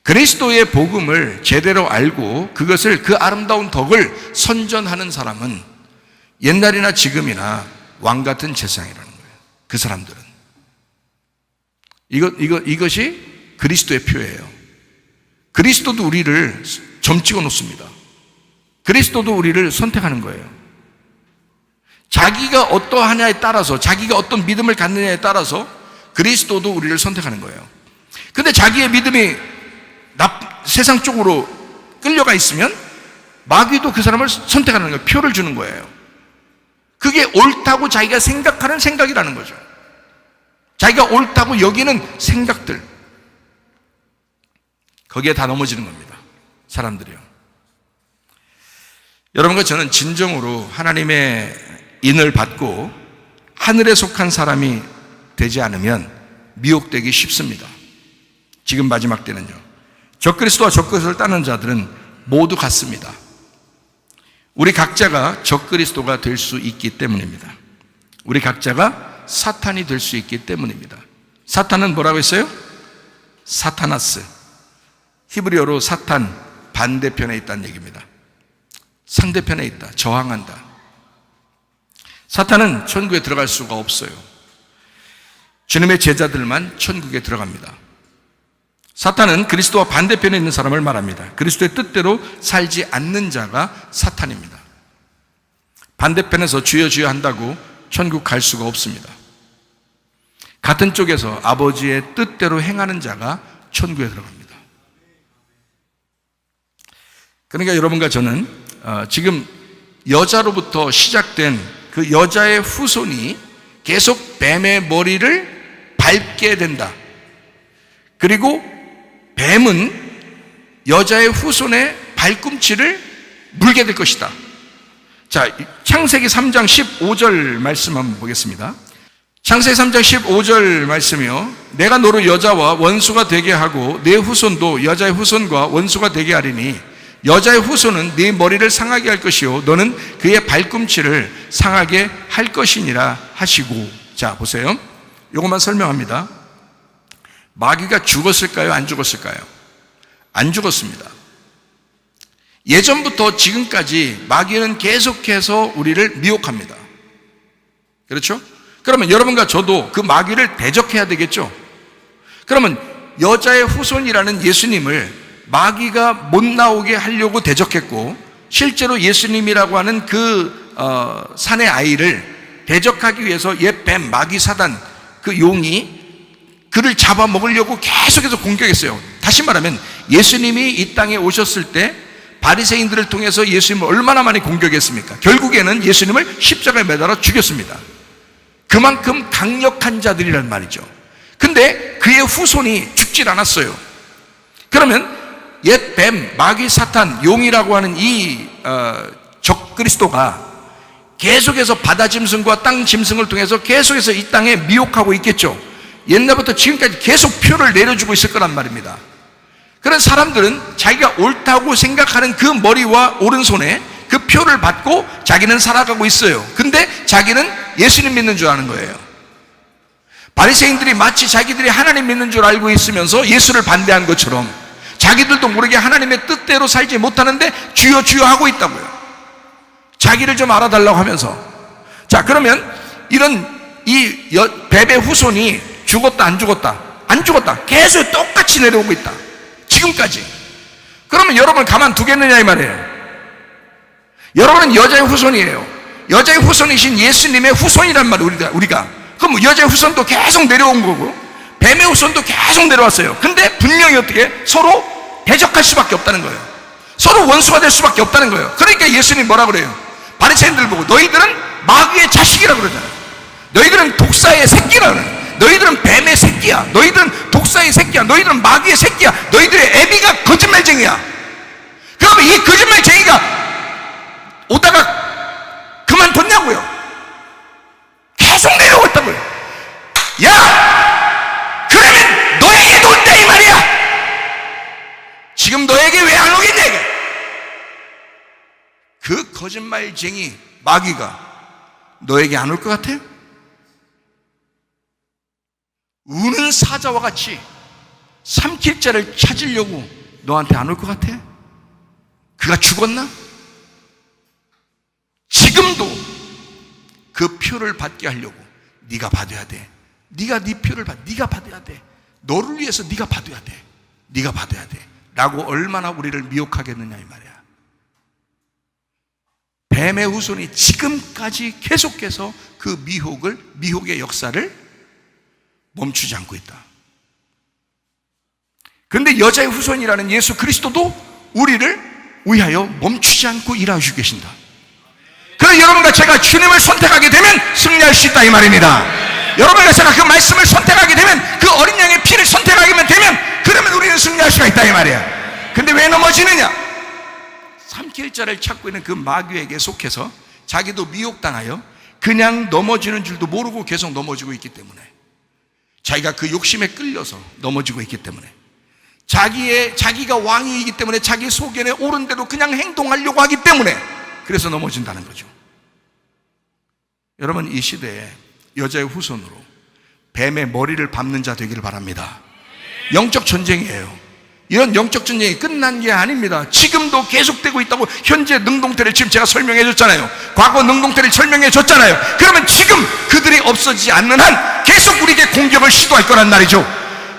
A: 그리스도의 복음을 제대로 알고 그것을, 그 아름다운 덕을 선전하는 사람은 옛날이나 지금이나 왕 같은 제사장이라는 거예요. 그 사람들은. 이것이 그리스도의 표예요. 그리스도도 우리를 점 찍어 놓습니다. 그리스도도 우리를 선택하는 거예요. 자기가 어떠하냐에 따라서, 자기가 어떤 믿음을 갖느냐에 따라서 그리스도도 우리를 선택하는 거예요. 근데 자기의 믿음이 세상 쪽으로 끌려가 있으면 마귀도 그 사람을 선택하는 거예요. 표를 주는 거예요. 그게 옳다고 자기가 생각하는 생각이라는 거죠. 자기가 옳다고 여기는 생각들, 거기에 다 넘어지는 겁니다. 사람들이요. 여러분과 저는 진정으로 하나님의 인을 받고 하늘에 속한 사람이 되지 않으면 미혹되기 쉽습니다. 지금 마지막 때는요. 적그리스도와 적그리스도를 따르는 자들은 모두 같습니다. 우리 각자가 적그리스도가 될 수 있기 때문입니다. 우리 각자가 사탄이 될 수 있기 때문입니다. 사탄은 뭐라고 했어요? 사타나스. 히브리어로 사탄, 반대편에 있다는 얘기입니다. 상대편에 있다, 저항한다. 사탄은 천국에 들어갈 수가 없어요. 주님의 제자들만 천국에 들어갑니다. 사탄은 그리스도와 반대편에 있는 사람을 말합니다. 그리스도의 뜻대로 살지 않는 자가 사탄입니다. 반대편에서 주여 주여 한다고 천국 갈 수가 없습니다. 같은 쪽에서 아버지의 뜻대로 행하는 자가 천국에 들어갑니다. 그러니까 여러분과 저는 지금 여자로부터 시작된 그 여자의 후손이 계속 뱀의 머리를 밟게 된다. 그리고 뱀은 여자의 후손의 발꿈치를 물게 될 것이다. 자, 창세기 3장 15절 말씀 한번 보겠습니다. 창세기 3장 15절 말씀이요. 내가 너로 여자와 원수가 되게 하고 내 후손도 여자의 후손과 원수가 되게 하리니 여자의 후손은 네 머리를 상하게 할 것이요 너는 그의 발꿈치를 상하게 할 것이니라 하시고. 자, 보세요. 이것만 설명합니다. 마귀가 죽었을까요? 안 죽었을까요? 안 죽었습니다. 예전부터 지금까지 마귀는 계속해서 우리를 미혹합니다. 그렇죠? 그러면 여러분과 저도 그 마귀를 대적해야 되겠죠? 그러면 여자의 후손이라는 예수님을 마귀가 못 나오게 하려고 대적했고, 실제로 예수님이라고 하는 그 산의 아이를 대적하기 위해서 옛 뱀, 마귀, 사단, 그 용이 그를 잡아먹으려고 계속해서 공격했어요. 다시 말하면 예수님이 이 땅에 오셨을 때 바리새인들을 통해서 예수님을 얼마나 많이 공격했습니까? 결국에는 예수님을 십자가에 매달아 죽였습니다. 그만큼 강력한 자들이란 말이죠. 근데 그의 후손이 죽질 않았어요. 그러면 옛 뱀, 마귀, 사탄, 용이라고 하는 이 적그리스도가 계속해서 바다 짐승과 땅 짐승을 통해서 계속해서 이 땅에 미혹하고 있겠죠. 옛날부터 지금까지 계속 표를 내려주고 있을 거란 말입니다. 그런 사람들은 자기가 옳다고 생각하는 그 머리와 오른손에 그 표를 받고 자기는 살아가고 있어요. 근데 자기는 예수님 믿는 줄 아는 거예요. 바리새인들이 마치 자기들이 하나님 믿는 줄 알고 있으면서 예수를 반대한 것처럼 자기들도 모르게 하나님의 뜻대로 살지 못하는데 주여 주여 하고 있다고요. 자기를 좀 알아달라고 하면서. 자, 그러면 이런 이 뱀의 후손이 죽었다 안 죽었다? 안 죽었다. 계속 똑같이 내려오고 있다. 지금까지. 그러면 여러분 가만두겠느냐 이 말이에요. 여러분은 여자의 후손이에요. 여자의 후손이신 예수님의 후손이란 말이에요. 우리가. 그럼 여자의 후손도 계속 내려온 거고 뱀의 후손도 계속 내려왔어요. 근데 분명히 어떻게 서로 대적할 수밖에 없다는 거예요. 서로 원수가 될 수밖에 없다는 거예요. 그러니까 예수님 뭐라 그래요? 바리새인들 보고 너희들은 마귀의 자식이라고 그러잖아요. 너희들은 독사의 새끼라 그래요. 너희들은 뱀의 새끼야. 너희들은 독사의 새끼야. 너희들은 마귀의 새끼야. 너희들의 애비가 거짓말쟁이야. 그러면 이 거짓말쟁이가 오다가 그만뒀냐고요. 계속 내려오고 있다고요. 야! 그러면 너에게도 온다 이 말이야. 지금 너에게 왜 안 오겠냐 이게. 그 거짓말쟁이 마귀가 너에게 안 올 것 같아요? 우는 사자와 같이 삼킬 자를 찾으려고 너한테 안 올 것 같아? 그가 죽었나? 지금도 그 표를 받게 하려고 네가 받아야 돼. 네가 네 표를 네가 받아야 돼. 너를 위해서 네가 받아야 돼. 네가 받아야 돼. 라고 얼마나 우리를 미혹하겠느냐 이 말이야. 뱀의 후손이 지금까지 계속해서 그 미혹의 역사를 멈추지 않고 있다. 그런데 여자의 후손이라는 예수 그리스도도 우리를 위하여 멈추지 않고 일하시고 계신다. 그래서 여러분과 제가 주님을 선택하게 되면 승리할 수 있다 이 말입니다. 여러분과 제가 그 말씀을 선택하게 되면 그 어린 양의 피를 선택하게 되면 그러면 우리는 승리할 수가 있다 이 말이야. 근데 왜 넘어지느냐? 삼킬 자를 찾고 있는 그 마귀에게 속해서 자기도 미혹당하여 그냥 넘어지는 줄도 모르고 계속 넘어지고 있기 때문에, 자기가 그 욕심에 끌려서 넘어지고 있기 때문에, 자기가 왕이기 때문에 자기 소견에 옳은 대로 그냥 행동하려고 하기 때문에 그래서 넘어진다는 거죠. 여러분, 이 시대에 여자의 후손으로 뱀의 머리를 밟는 자 되기를 바랍니다. 영적 전쟁이에요. 이런 영적 전쟁이 끝난 게 아닙니다. 지금도 계속되고 있다고. 현재 능동태를 지금 제가 설명해 줬잖아요. 과거 능동태를 설명해 줬잖아요. 그러면 지금 그들이 없어지지 않는 한 계속 우리에게 공격을 시도할 거란 말이죠.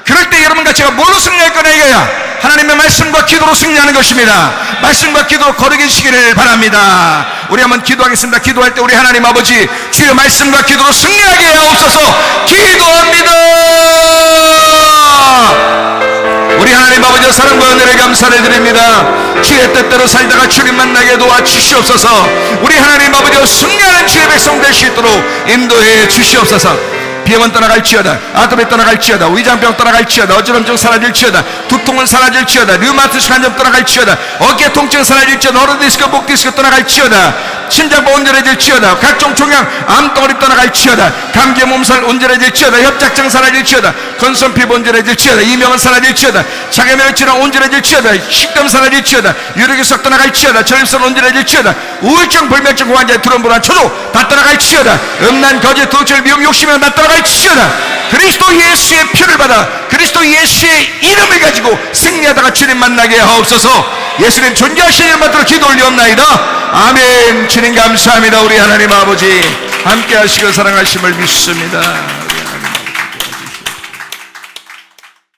A: 그럴 때 여러분과 제가 뭘로 승리할 거냐 이거야. 하나님의 말씀과 기도로 승리하는 것입니다. 말씀과 기도로 거룩해지기를 바랍니다. 우리 한번 기도하겠습니다. 기도할 때 우리 하나님 아버지, 주의 말씀과 기도로 승리하게 하옵소서. 기도합니다. 우리 하나님 아버지, 사랑과 은혜를 감사를 드립니다. 주의 뜻대로 살다가 주님 만나게 도와주시옵소서. 우리 하나님 아버지, 승리하는 주의 백성 될 수 있도록 인도해 주시옵소서. 비염은 떠나갈지어다, 아토피 떠나갈지어다, 위장병 떠나갈지어다, 어지럼증 사라질지어다, 두통은 사라질지어다, 류마티스 환점 떠나갈지어다, 어깨 통증 사라질지어다, 허리디스크, 목디스크 떠나갈지어다, 심장부 온전해질지어다, 각종 종양, 암덩어리 떠나갈지어다, 감기 몸살 온전해질지어다, 협착증 사라질지어다, 건선피부 온전해질지어다, 이명은 사라질지어다, 장애면 질환 온전해질지어다, 식감 사라질지어다, 유력의석 떠나갈지어다, 전립선 온전해질지어다, 우울증, 불면증, 환자의 두런불안, 초조 다 떠나갈지어다, 음란, 거짓, 도둑질, 미움, 욕심이 다 떠나갈지어다. 그리스도 예수의 피를 받아 그리스도 예수의 이름을 가지고 승리하다가 주님 만나게 하옵소서. 예수님 존귀하신 이름 받들어 기도 올리옵나이다. 아멘. 주님 감사합니다. 우리 하나님 아버지 함께 하시고 사랑하심을 믿습니다.